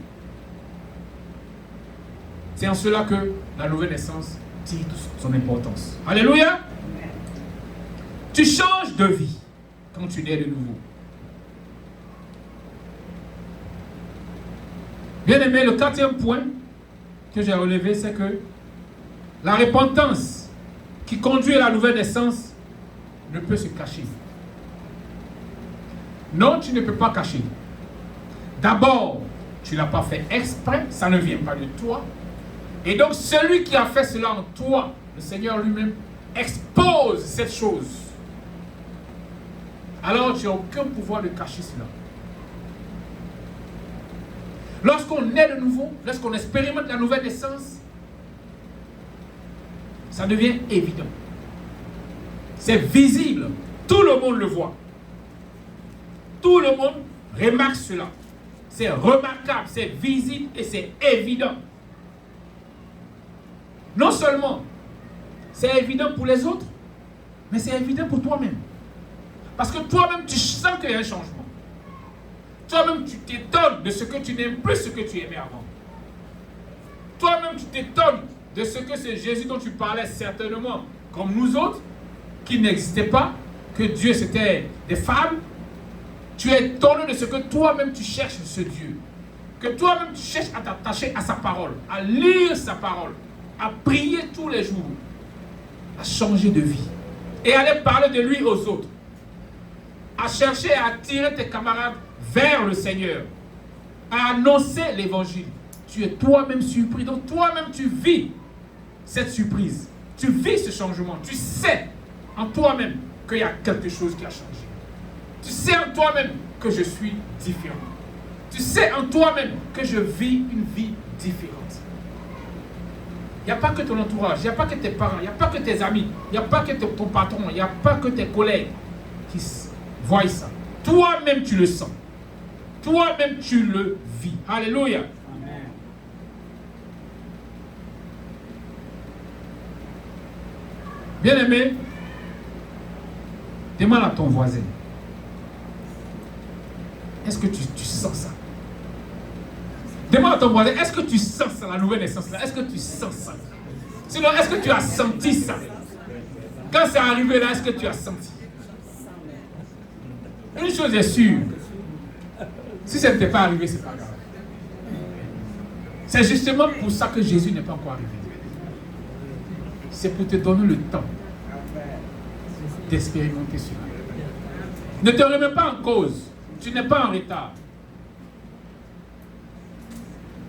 C'est en cela que la nouvelle naissance tire toute son importance. Alléluia. Tu changes de vie quand tu nais de nouveau. Bien aimé, le quatrième point que j'ai relevé, c'est que la repentance qui conduit à la nouvelle naissance ne peut se cacher. Non, tu ne peux pas cacher. D'abord, tu n'as pas fait exprès, ça ne vient pas de toi. Et donc, celui qui a fait cela en toi, le Seigneur lui-même, expose cette chose. Alors, tu n'as aucun pouvoir de cacher cela. Lorsqu'on est de nouveau, lorsqu'on expérimente la nouvelle naissance, ça devient évident. C'est visible. Tout le monde le voit. Tout le monde remarque cela. C'est remarquable, c'est visible et c'est évident. non seulement c'est évident pour les autres, mais c'est évident pour toi-même. Parce que toi-même, tu sens qu'il y a un changement. Toi-même, tu t'étonnes de ce que tu n'aimes plus ce que tu aimais avant. Toi-même, tu t'étonnes de ce que c'est Jésus dont tu parlais certainement, comme nous autres, qui n'existait pas, que Dieu c'était des femmes. Tu es étonné de ce que toi-même tu cherches ce Dieu. Que toi-même tu cherches à t'attacher à sa parole, à lire sa parole, à prier tous les jours, à changer de vie et à aller parler de lui aux autres. À chercher à attirer tes camarades vers le Seigneur, à annoncer l'évangile. Tu es toi-même surpris, donc toi-même tu vis cette surprise. Tu vis ce changement. Tu sais en toi-même qu'il y a quelque chose qui a changé. Tu sais en toi-même que je suis différent. Tu sais en toi-même que je vis une vie différente. Il n'y a pas que ton entourage, il n'y a pas que tes parents, il n'y a pas que tes amis, il n'y a pas que ton patron, il n'y a pas que tes collègues qui voient ça. Toi-même tu le sens. Toi-même tu le vis. Alléluia. Amen. Bien-aimé, demande à ton voisin. Est-ce que tu sens ça? Demande à ton voisin, est-ce que tu sens ça, la nouvelle naissance là? Est-ce que tu sens ça? Sinon, est-ce que tu as senti ça? Quand c'est arrivé là, est-ce que tu as senti? Une chose est sûre, si ça ne t'est pas arrivé, c'est pas grave. C'est justement pour ça que Jésus n'est pas encore arrivé. C'est pour te donner le temps d'expérimenter cela. Ne te remets pas en cause. Tu n'es pas en retard.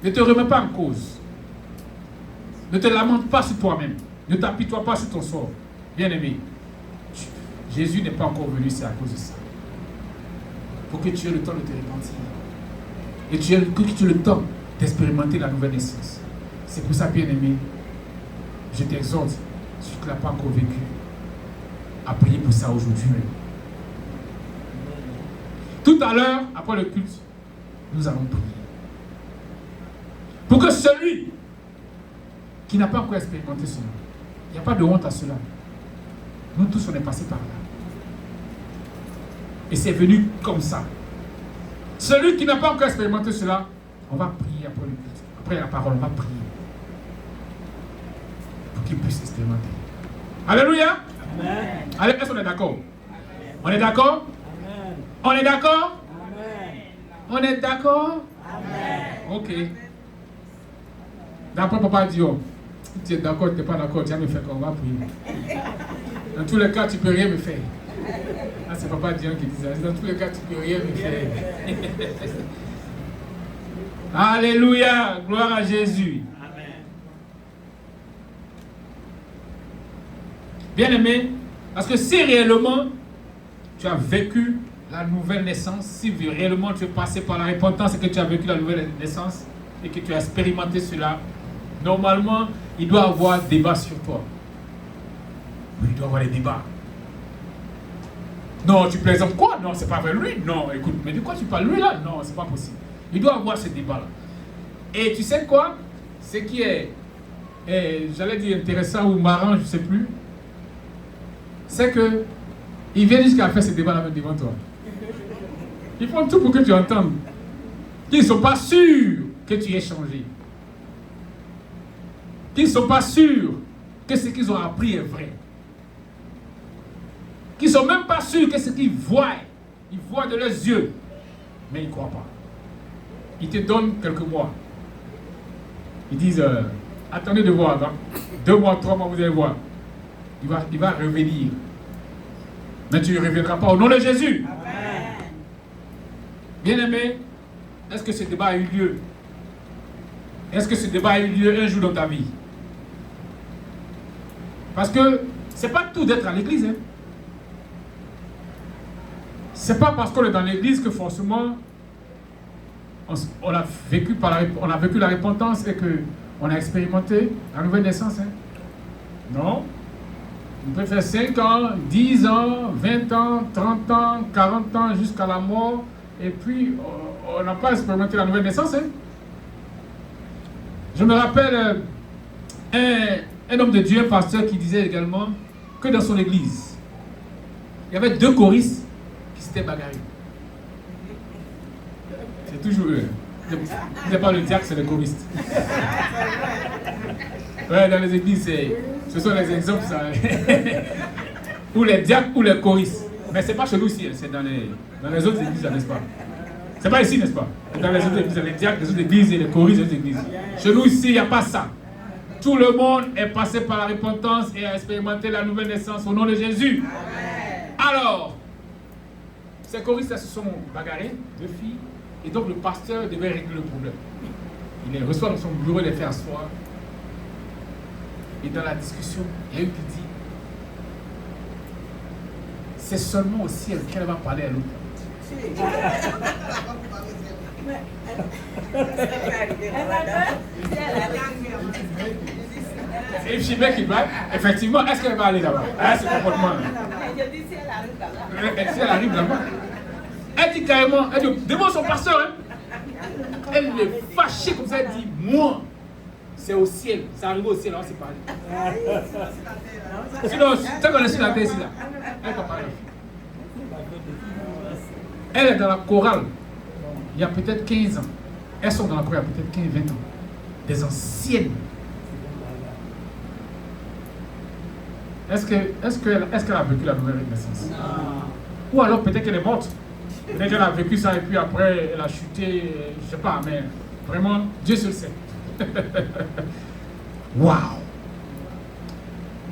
Ne te remets pas en cause. Ne te lamente pas sur toi-même. Ne t'apitoie pas sur ton sort. Bien-aimé, Jésus n'est pas encore venu, c'est à cause de ça. Pour que tu aies le temps de te repentir. Et que tu aies le temps d'expérimenter la nouvelle naissance. C'est pour ça, bien-aimé, je t'exhorte, si tu ne l'as pas encore vécu, à prier pour ça aujourd'hui même. Tout à l'heure, après le culte, nous allons prier. Pour que celui qui n'a pas encore expérimenté cela, il n'y a pas de honte à cela. Nous tous, on est passés par là. Et c'est venu comme ça. Celui qui n'a pas encore expérimenté cela, on va prier après le culte. Après la parole, on va prier. Pour qu'il puisse expérimenter. Alléluia. Amen. Allez, est-ce qu'on est d'accord? On est d'accord? Amen. On est d'accord? Amen. On est d'accord? Amen. Ok. D'après papa dit, oh, si tu es d'accord, tu n'es pas d'accord, tu vas me faire qu'on va prier. Dans tous les cas, tu ne peux rien me faire. Ah, c'est papa Dion qui dit ça. Dans tous les cas, tu ne peux rien me faire. Alléluia, gloire à Jésus. Amen. Bien-aimé, parce que si réellement tu as vécu la nouvelle naissance, si réellement tu es passé par la repentance et que tu as vécu la nouvelle naissance et que tu as expérimenté cela, normalement, il doit y avoir débat sur toi. Oui, il doit y avoir des débats. Non, tu plaisantes quoi? Non, c'est pas avec lui. Non, écoute, mais de quoi tu parles lui là? Non, c'est pas possible. Il doit y avoir ce débat-là. Et tu sais quoi? Ce qui est j'allais dire intéressant ou marrant, je ne sais plus, c'est que ils viennent jusqu'à faire ce débat-là même devant toi. Ils font tout pour que tu entendes. Ils ne sont pas sûrs que tu aies changé. Ils ne sont pas sûrs que ce qu'ils ont appris est vrai. Qu'ils ne sont même pas sûrs que ce qu'ils voient, ils voient de leurs yeux, mais ils ne croient pas. Ils te donnent quelques mois. Ils disent, attendez de voir, hein. 2 mois, 3 mois, vous allez voir. Il va revenir. Mais tu ne reviendras pas au nom de Jésus. Amen. Bien-aimé, est-ce que ce débat a eu lieu? Est-ce que ce débat a eu lieu un jour dans ta vie? Parce que ce n'est pas tout d'être à l'église. Hein. Ce n'est pas parce qu'on est dans l'église que forcément on a vécu la repentance et qu'on a expérimenté la nouvelle naissance. Hein. Non. On peut faire 5 ans, 10 ans, 20 ans, 30 ans, 40 ans jusqu'à la mort et puis on n'a pas expérimenté la nouvelle naissance. Hein. Je me rappelle un un homme de Dieu, un pasteur qui disait également que dans son église, il y avait 2 choristes qui s'étaient bagarrés. C'est toujours eux. Ce n'est pas le diacre, c'est le choriste. Ouais, dans les églises, ce sont les exemples, ça. Ou les diacres ou les choristes. Mais ce n'est pas chez nous ici, c'est dans les autres églises, n'est-ce pas? C'est pas ici, n'est-ce pas? Dans les autres églises, les diacres, les autres églises et les choristes des autres églises. Chez nous ici, il n'y a pas ça. Tout le monde est passé par la repentance et a expérimenté la nouvelle naissance au nom de Jésus. Alors, ces choristes se sont bagarrés, 2 filles, et donc le pasteur devait régler le problème. Il les reçoit dans son bureau, il les fait asseoir. Et dans la discussion, il y a une qui dit, c'est seulement au ciel qu'elle va parler à l'autre. Et if she make it back, effectivement, est-ce qu'elle va aller là-bas? C'est le comportement. Si elle arrive là-bas, elle dit carrément, elle dit, devant son pasteur, hein, elle est fâchée comme ça, elle dit, moi, c'est au ciel, ça arrive au ciel, on s'est parlé. Sinon, tant qu'on est sur la terre ici, là, elle va parler. Elle est dans la chorale, il y a peut-être 15 ans. Elles sont dans la chorale, il y a peut-être 15-20 ans. Des anciennes. Est-ce qu'elle a vécu la nouvelle naissance? Non. Ou alors peut-être qu'elle est morte. Peut-être qu'elle a vécu ça et puis après elle a chuté, je ne sais pas, mais vraiment, Dieu seul sait. Waouh!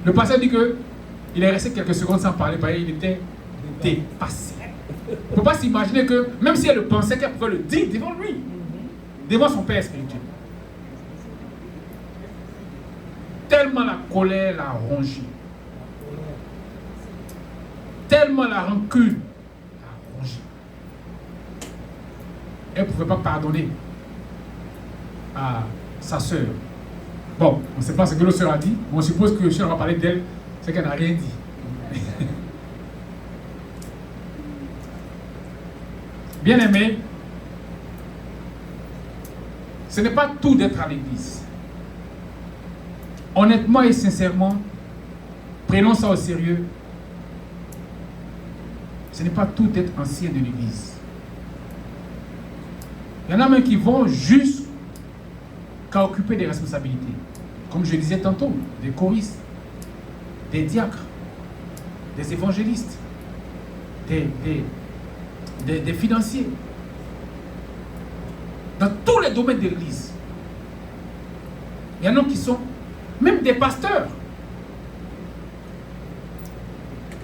Le pasteur dit qu'il est resté quelques secondes sans parler, parce qu'il était dépassé. Il ne peut pas s'imaginer que, même si elle pensait qu'elle pouvait le dire devant lui, devant son père spirituel. Tellement la colère l'a rongé. Tellement la rancune l'a rongé. Elle ne pouvait pas pardonner à sa sœur. Bon, on ne sait pas ce que l'autre sœur a dit, mais on suppose que si on va parler d'elle, c'est qu'elle n'a rien dit. Bien aimé, ce n'est pas tout d'être à l'église. Honnêtement et sincèrement, prenons ça au sérieux. Ce n'est pas tout d'être ancien de l'église. Il y en a même qui vont jusqu'à occuper des responsabilités. Comme je disais tantôt, des choristes, des diacres, des évangélistes, des financiers. Dans tous les domaines de l'église. Il y en a qui sont même des pasteurs.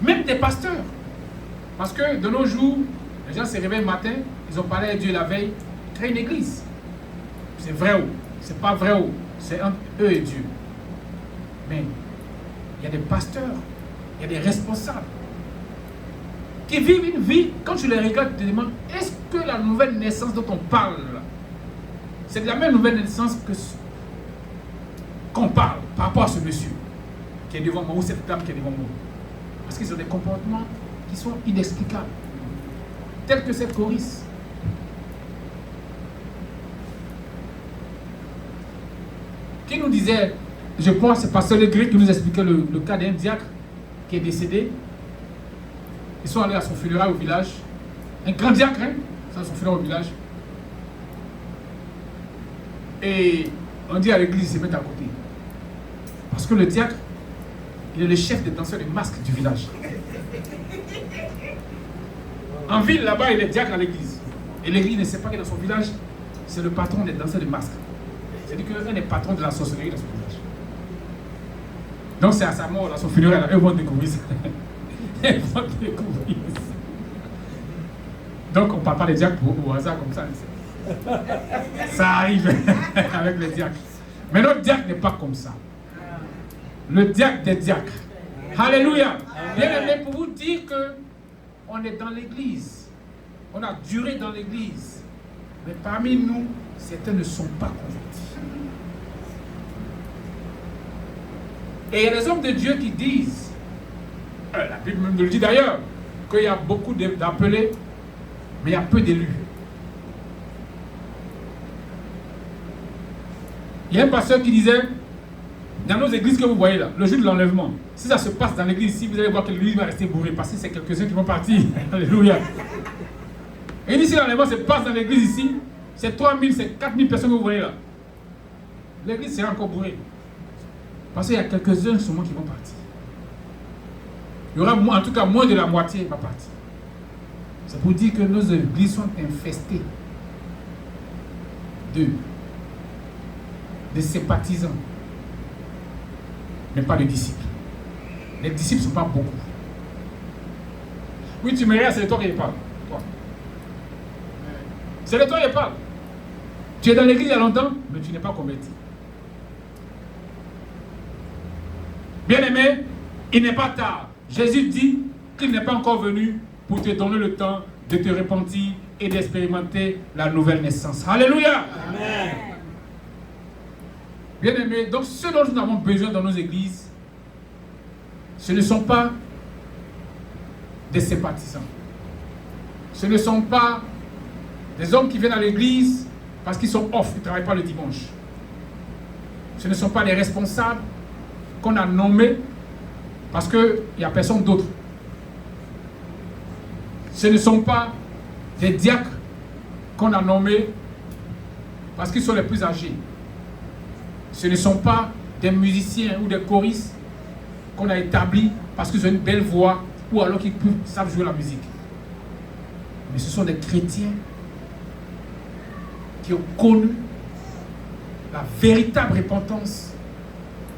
Même des pasteurs. Parce que de nos jours, les gens se réveillent le matin, ils ont parlé à Dieu la veille, créent une église. C'est vrai ou c'est pas vrai ou c'est entre eux et Dieu. Mais il y a des pasteurs, il y a des responsables qui vivent une vie, quand tu les regardes, tu te demandes, est-ce que la nouvelle naissance dont on parle, c'est de la même nouvelle naissance qu'on parle par rapport à ce monsieur qui est devant moi ou cette dame qui est devant moi? Parce qu'ils ont des comportements qui sont inexplicables, tels que cette choriste. Qui nous disait, je pense, c'est Pasteur Legré qui nous expliquait le cas d'un diacre qui est décédé. Ils sont allés à son funérail au village. Un grand diacre, hein, à son funérail au village. Et on dit à l'église, ils se mettent à côté. Parce que le diacre, il est le chef des danseurs de masques du village. En ville, là-bas, il est diacre à l'église. Et l'église ne sait pas que dans son village, c'est le patron des danseurs de masques. C'est-à-dire qu'un est patron de la sorcellerie dans son village. Donc c'est à sa mort, à son funérail, eux vont découvrir ça. Ils vont découvrir ça. Donc on ne parle pas des diacres au hasard comme ça. Ça arrive avec les diacres. Mais notre diacre n'est pas comme ça. Le diacre des diacres. Alléluia. Bien aimé, pour vous dire qu'on est dans l'église. On a duré dans l'église. Mais parmi nous, certains ne sont pas convertis. Et il y a des hommes de Dieu qui disent, la Bible nous le dit d'ailleurs, qu'il y a beaucoup d'appelés, mais il y a peu d'élus. Il y a un pasteur qui disait, dans nos églises que vous voyez là, le jour de l'enlèvement, si ça se passe dans l'église ici, vous allez voir que l'église va rester bourrée parce que c'est quelques-uns qui vont partir. Alléluia. Et si l'enlèvement se passe dans l'église ici, c'est 3000, c'est 4000 personnes que vous voyez là. L'église sera encore bourrée. Parce qu'il y a quelques-uns seulement qui vont partir. Il y aura en tout cas moins de la moitié qui va partir. C'est pour dire que nos églises sont infestées de sympathisants, mais pas de disciples. Les disciples ne sont pas beaucoup. Oui, tu me regardes, c'est de toi qui parle. Toi. C'est de toi qui parle. Tu es dans l'église il y a longtemps, mais tu n'es pas converti. Bien-aimé, il n'est pas tard. Jésus dit qu'il n'est pas encore venu pour te donner le temps de te repentir et d'expérimenter la nouvelle naissance. Alléluia. Amen. Bien-aimé, donc ce dont nous avons besoin dans nos églises, ce ne sont pas des sympathisants. Ce ne sont pas des hommes qui viennent à l'église parce qu'ils sont off, ils ne travaillent pas le dimanche. Ce ne sont pas des responsables qu'on a nommés parce qu'il n'y a personne d'autre. Ce ne sont pas des diacres qu'on a nommés parce qu'ils sont les plus âgés. Ce ne sont pas des musiciens ou des choristes qu'on a établis parce qu'ils ont une belle voix ou alors qu'ils savent jouer la musique. Mais ce sont des chrétiens qui ont connu la véritable repentance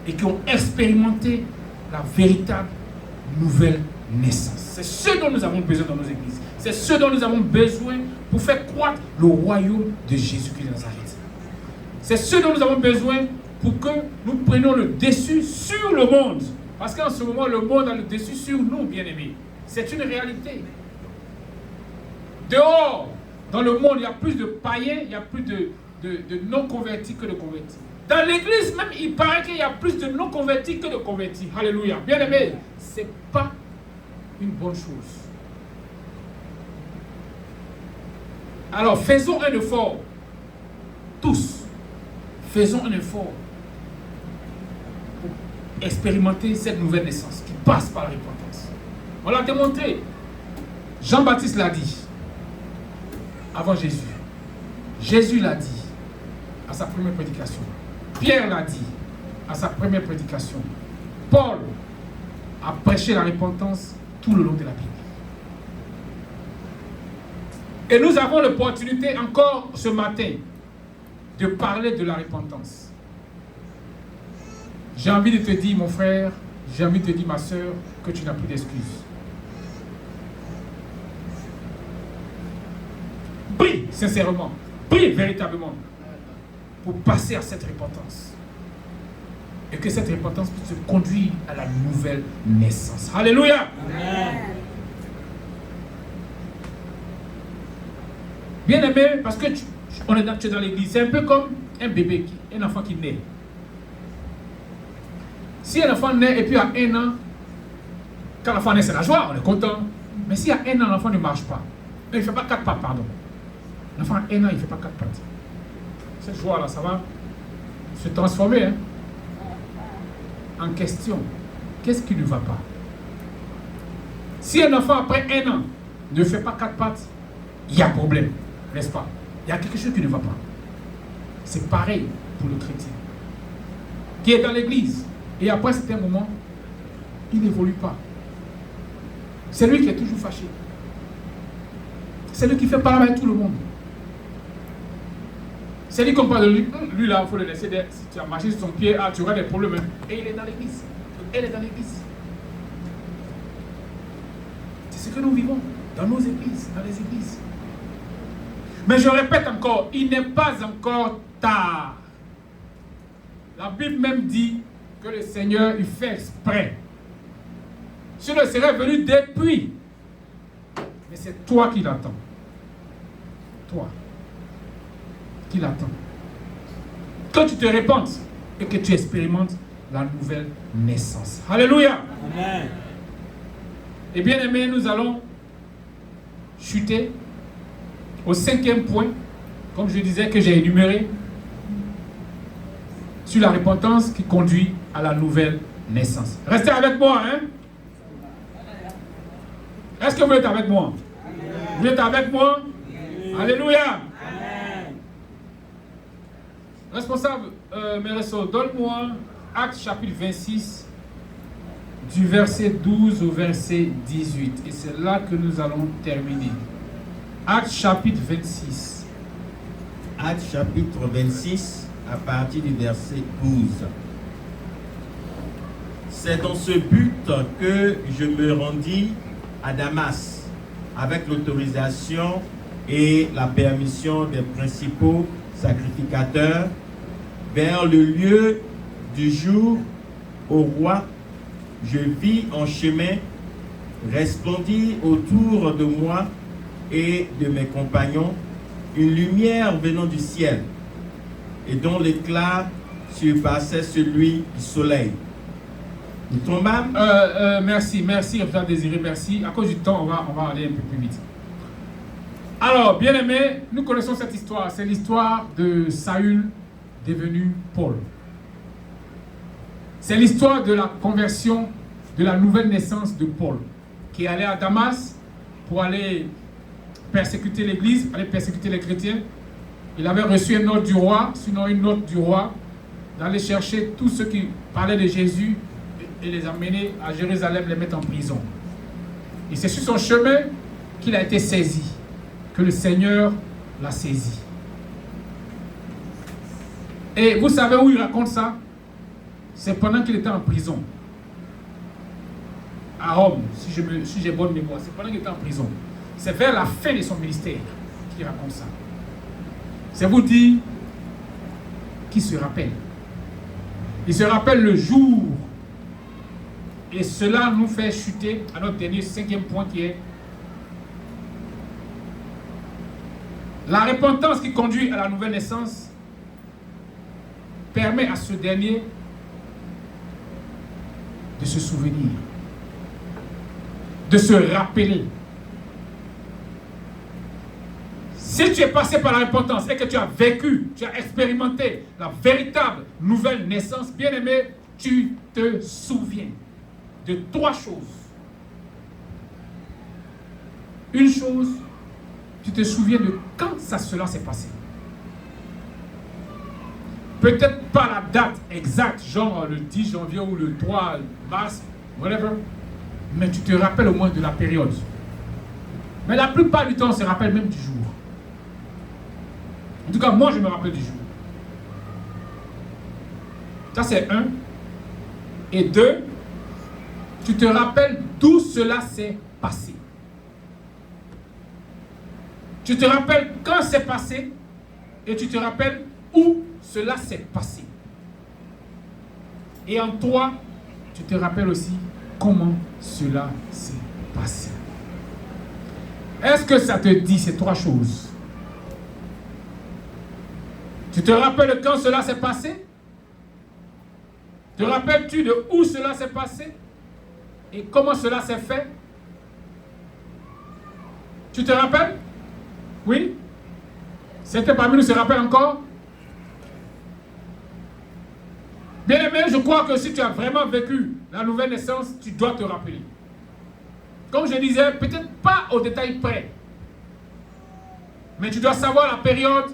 et qui ont expérimenté la véritable nouvelle naissance. C'est ce dont nous avons besoin dans nos églises. C'est ce dont nous avons besoin pour faire croître le royaume de Jésus-Christ de Nazareth. C'est ce dont nous avons besoin pour que nous prenions le dessus sur le monde. Parce qu'en ce moment, le monde a le dessus sur nous, bien-aimés. C'est une réalité. Dehors, dans le monde, il y a plus de païens, il y a plus de non-convertis que de convertis. Dans l'église même, il paraît qu'il y a plus de non-convertis que de convertis. Alléluia. Bien-aimés, ce n'est pas une bonne chose. Alors, faisons un effort. Tous, faisons un effort pour expérimenter cette nouvelle naissance qui passe par la repentance. On l'a démontré. Jean-Baptiste l'a dit avant Jésus. Jésus l'a dit à sa première prédication. Pierre l'a dit à sa première prédication. Paul a prêché la repentance tout le long de la Bible. Et nous avons l'opportunité encore ce matin de parler de la repentance. J'ai envie de te dire, mon frère, j'ai envie de te dire, ma soeur, que tu n'as plus d'excuses. Prie sincèrement, prie véritablement pour passer à cette repentance. Et que cette repentance puisse te conduire à la nouvelle naissance. Alléluia. Amen. Bien aimé, parce que tu es dans l'église, c'est un peu comme un bébé, un enfant qui naît. Si un enfant naît et puis à 1 an, quand l'enfant naît, c'est la joie, on est content. Mais si à 1 an, l'enfant ne marche pas, il ne fait pas 4 pattes, pardon. L'enfant à 1 an, il ne fait pas 4 pattes. Cette joie-là, ça va se transformer en question. Qu'est-ce qui ne va pas? Si un enfant, après 1 an, ne fait pas 4 pattes, il y a problème, n'est-ce pas? Il y a quelque chose qui ne va pas. C'est pareil pour le chrétien qui est dans l'église et après un certain moment, il n'évolue pas. C'est lui qui est toujours fâché. C'est lui qui fait parler avec tout le monde. C'est lui qu'on parle de lui. Lui là, il faut le laisser. Si tu as marché sur son pied, tu auras des problèmes. Et il est dans l'église. Elle est dans l'église. C'est ce que nous vivons dans nos églises, dans les églises. Mais je répète encore, il n'est pas encore tard. La Bible même dit que le Seigneur, il fait exprès. Si le Seigneur est venu depuis, mais c'est toi qui l'attends. Toi qui l'attends. Que tu te répandes et que tu expérimentes la nouvelle naissance. Alléluia. Amen. Et bien aimé, nous allons chuter au 5e point, comme je disais, que j'ai énuméré, sur la repentance qui conduit à à la nouvelle naissance. Restez avec moi, hein? Est-ce que vous êtes avec moi? Vous êtes avec moi? Alléluia! Responsable Meresso, donne-moi Actes chapitre 26, du verset 12 au verset 18. Et c'est là que nous allons terminer. Actes chapitre 26. Actes chapitre 26, à partir du verset 12. C'est dans ce but que je me rendis à Damas, avec l'autorisation et la permission des principaux sacrificateurs, vers le lieu du jour au roi. Je vis en chemin resplendir autour de moi et de mes compagnons une lumière venant du ciel et dont l'éclat surpassait celui du soleil. Nous tombâmes. Merci, Frère Désiré, merci. À cause du temps, on va aller un peu plus vite. Alors, bien aimés, nous connaissons cette histoire. C'est l'histoire de Saül devenu Paul. C'est l'histoire de la conversion, de la nouvelle naissance de Paul, qui allait à Damas pour aller persécuter l'église, aller persécuter les chrétiens. Il avait reçu un ordre du roi, sinon une note du roi, d'aller chercher tous ceux qui parlaient de Jésus et les amener à Jérusalem, les mettre en prison. Et c'est sur son chemin qu'il a été saisi, que le Seigneur l'a saisi. Et vous savez où il raconte ça? C'est pendant qu'il était en prison. À Rome, si j'ai bonne mémoire, c'est pendant qu'il était en prison. C'est vers la fin de son ministère qu'il raconte ça. C'est vous dire qu'il se rappelle. Il se rappelle le jour. Et cela nous fait chuter à notre dernier 5e point qui est la repentance qui conduit à la nouvelle naissance permet à ce dernier de se souvenir, de se rappeler. Si tu es passé par la repentance et que tu as vécu, tu as expérimenté la véritable nouvelle naissance, bien aimé, tu te souviens de 3 choses. Une chose, tu te souviens de quand cela s'est passé. Peut-être pas la date exacte, genre le 10 janvier ou le 3 mars, whatever, mais tu te rappelles au moins de la période. Mais la plupart du temps, on se rappelle même du jour. En tout cas, moi, je me rappelle du jour. Ça, c'est 1. Et 2, tu te rappelles d'où cela s'est passé. Tu te rappelles quand c'est passé et tu te rappelles où cela s'est passé. Et en toi, tu te rappelles aussi comment cela s'est passé. Est-ce que ça te dit ces 3 choses? Tu te rappelles quand cela s'est passé? Te rappelles-tu de où cela s'est passé? Et comment cela s'est fait? Tu te rappelles? Oui? Certains parmi nous se rappellent encore? Bien aimé, je crois que si tu as vraiment vécu la nouvelle naissance, tu dois te rappeler. Comme je disais, peut-être pas au détail près, mais tu dois savoir la période,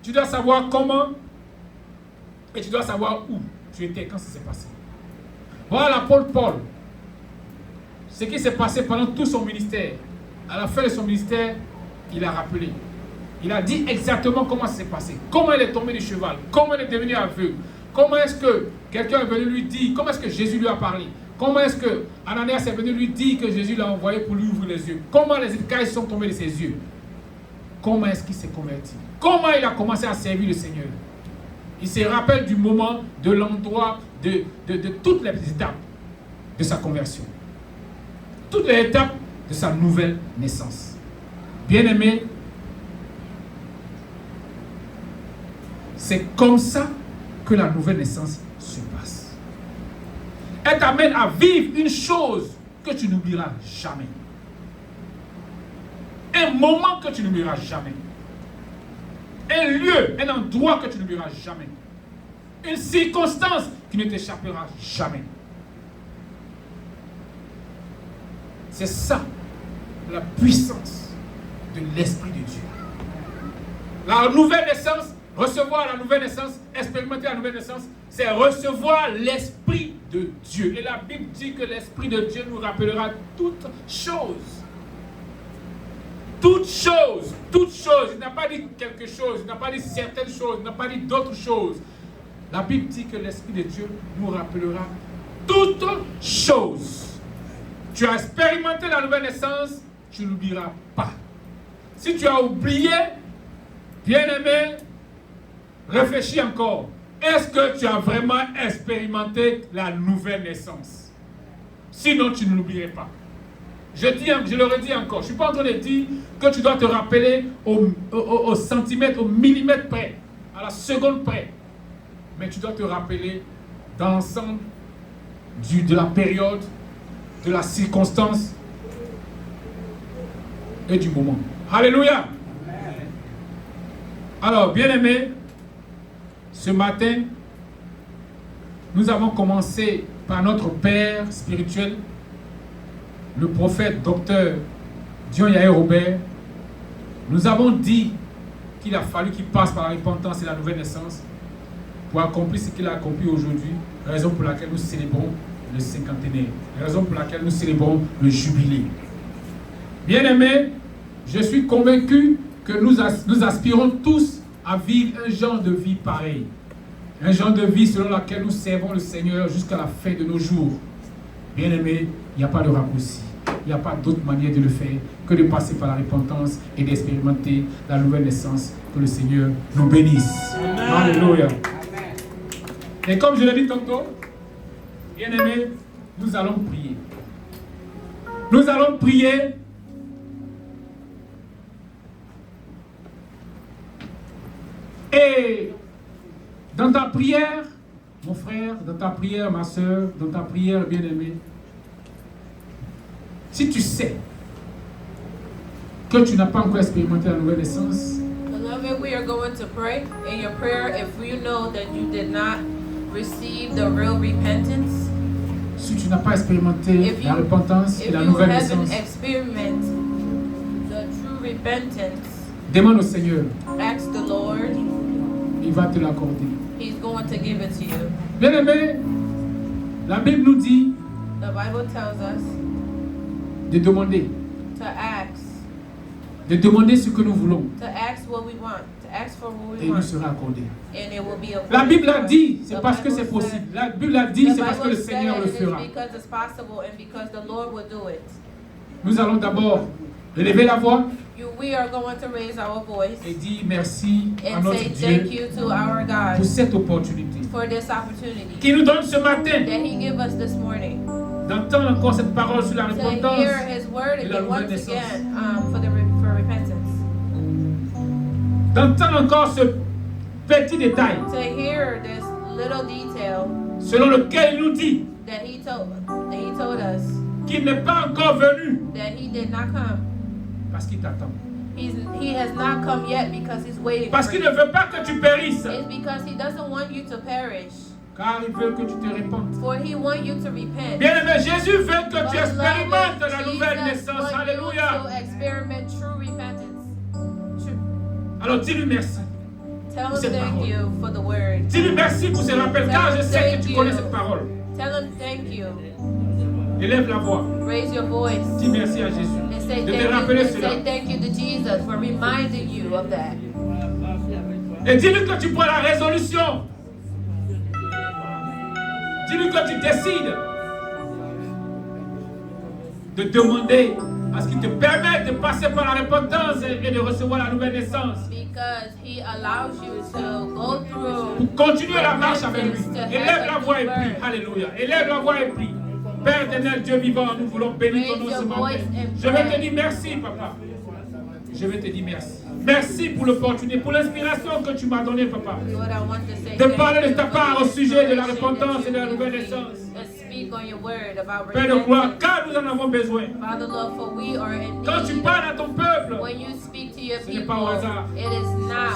tu dois savoir comment, et tu dois savoir où tu étais quand ça s'est passé. Voilà Paul. Ce qui s'est passé pendant tout son ministère. À la fin de son ministère, il a rappelé. Il a dit exactement comment ça s'est passé. Comment il est tombé du cheval. Comment il est devenu aveugle. Comment est-ce que quelqu'un est venu lui dire. Comment est-ce que Jésus lui a parlé. Comment est-ce que Ananias est venu lui dire que Jésus l'a envoyé pour lui ouvrir les yeux. Comment les écailles sont tombées de ses yeux. Comment est-ce qu'il s'est converti. Comment il a commencé à servir le Seigneur. Il se rappelle du moment, de l'endroit, de toutes les étapes de sa conversion. Toutes les étapes de sa nouvelle naissance. Bien-aimé, c'est comme ça que la nouvelle naissance se passe. Elle t'amène à vivre une chose que tu n'oublieras jamais. Un moment que tu n'oublieras jamais. Un lieu, un endroit que tu n'oublieras jamais. Une circonstance qui ne t'échappera jamais. C'est ça, la puissance de l'Esprit de Dieu. La nouvelle naissance, recevoir la nouvelle naissance, expérimenter la nouvelle naissance, c'est recevoir l'Esprit de Dieu. Et la Bible dit que l'Esprit de Dieu nous rappellera toutes choses. Toutes choses, toutes choses. Il n'a pas dit quelque chose, il n'a pas dit certaines choses, il n'a pas dit d'autres choses. La Bible dit que l'Esprit de Dieu nous rappellera toutes choses. Tu as expérimenté la nouvelle naissance, tu n'oublieras pas. Si tu as oublié, bien-aimé, réfléchis encore. Est-ce que tu as vraiment expérimenté la nouvelle naissance? Sinon, tu ne l'oublierais pas. Je le redis encore, je ne suis pas en train de dire que tu dois te rappeler au centimètre, au millimètre près, à la seconde près. Mais tu dois te rappeler dans l'ensemble de la période, de la circonstance et du moment. Alléluia. Alors, bien-aimés, ce matin, nous avons commencé par notre Père spirituel, le prophète docteur Dion Yaé Robert. Nous avons dit qu'il a fallu qu'il passe par la repentance et la nouvelle naissance pour accomplir ce qu'il a accompli aujourd'hui, raison pour laquelle nous célébrons le cinquantenaire, raison pour laquelle nous célébrons le jubilé. Bien-aimés, je suis convaincu que nous aspirons tous à vivre un genre de vie pareil. Un genre de vie selon lequel nous servons le Seigneur jusqu'à la fin de nos jours. Bien-aimés, il n'y a pas de raccourci. Il n'y a pas d'autre manière de le faire que de passer par la repentance et d'expérimenter la nouvelle naissance. Que le Seigneur nous bénisse. Amen. Alléluia. Et comme je l'ai dit tantôt, bien-aimés, nous allons prier. Nous allons prier. Et dans ta prière, mon frère, dans ta prière, ma soeur, dans ta prière, bien-aimée, si tu sais que tu n'as pas encore expérimenté la nouvelle naissance, beloved, we are going to pray. In your prayer, if you know that you did not receive the real repentance, si tu n'as pas expérimenté la repentance et la nouvelle naissance, demande au Seigneur. Ask the Lord. Il va te l'accorder. He's going to give it to you. Bien-aimé, la Bible nous dit The Bible tells us de demander. To ask. De demander ce que nous voulons. To ask what we want. To ask for what we et il want. nous sera accordé. And it will be accorded. La Bible a dit, c'est parce que c'est possible. La Bible a dit, c'est parce que le Seigneur le fera. Because it's possible and because the Lord will do it. Nous allons d'abord élever la voix. We are going to raise our voice et dire merci à and notre say Dieu thank you to our God pour cette opportunité for this opportunity qui nous donne ce matin that He gave us this morning d'entendre encore cette parole sur la to repentance hear His word et la again, nouvelle once naissance. again for repentance. D'entendre encore ce petit détail To hear this little detail selon lequel il nous dit that He told us qu'il n'est pas encore venu that He did not come. Parce qu'il t'attend. He has not come yet because He's waiting Parce for qu'il you. ne veut pas que tu périsses. It's because He doesn't want you to perish. Car il veut que tu te répandes. For He wants you to repent. Bien-aimé, Jésus veut que tu Beloved, expérimentes la nouvelle Jesus naissance. wants Alléluia. you to experiment true repentance. Alors dis-lui merci. Tell pour Him cette thank parole. you for the word. Dis-lui merci pour ce rappel, car je sais que tu connais cette parole. Tell Him thank you. Élève la voix. Raise your voice. Dis merci à Jésus And say de thank te you. rappeler And cela. say thank you to Jesus for reminding you of that. Et dis-lui que tu prends la résolution. Dis-lui que tu décides de demander à ce qu'il te permette de passer par la repentance et de recevoir la nouvelle naissance. Because He allows you to go through. Pour continuer la marche avec lui. Élève la voix et prie. Alléluia. Élève la voix et prie. Père éternel, Dieu vivant, nous voulons bénir ton nom ce matin. Je vais te dire merci, papa. Je vais te dire merci. Merci pour l'opportunité, pour l'inspiration que tu m'as donnée, papa. Lord, I want to say De thank parler de you ta for part the au sujet de la inspiration repentance that et de la you nouvelle give me naissance. to speak speak on your word about Père de gloire, repentance. car nous en avons besoin. Father Lord, for we are in Quand tu need. parles à ton peuple, When you speak to your ce n'est pas au people, hasard. it is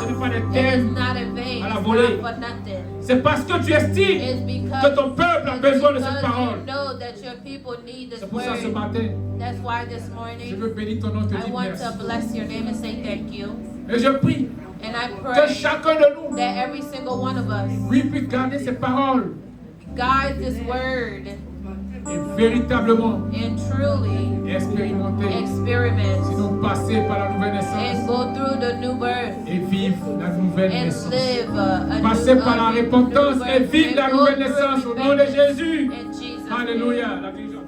Ce n'est pas des not. It is thèmes not in vain. à la It's volée. not for nothing. C'est parce que tu estimes It's because, que ton peuple a besoin de cette because parole. you know that your people need this C'est pour ça ce word. matin, That's why this je morning veux bénir ton nom, te I dire want merci. to bless your name and say thank you. Et je prie And I que pray chacun de nous that every single one of us lui puisse garder ces paroles guide this word et véritablement and truly expérimenter, experiment sinon passer par la nouvelle and naissance go through the new birth et vivre la nouvelle and naissance. live a Passer new, par la new repentance birth et vivre la and go nouvelle through naissance au nom de repentance Jésus. in Jesus' name. Alléluia. La diligence.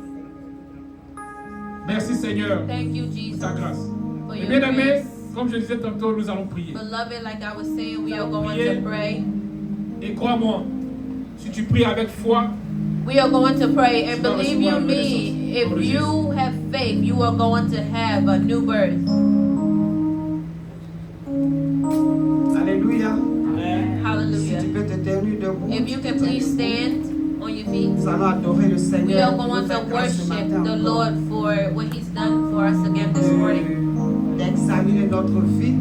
Merci Seigneur Thank you, pour Jesus, ta grâce. for Et your bien aimés, grace. comme je disais tantôt, nous allons prier. Beloved, like I was saying, we are going to pray. Et crois-moi, si tu pries avec foi, We are going to pray, and Tu vas believe you recevoir la me, renaissance. if Au nom de you have faith, you are going to have a new birth. Alléluia. Si tu Hallelujah. peux te tenir debout. If you can please stand on your feet. Nous allons adorer le We Seigneur. are going to worship the Lord for what He's done for us again this morning. D'examiner notre vie.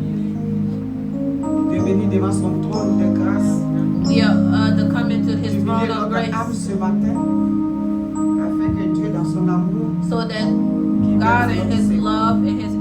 De venir devant son trône de grâce. We are to come into His D'humilier throne of notre âme grace ce matin. Afin que Dieu, dans son amour, so that God in His love and His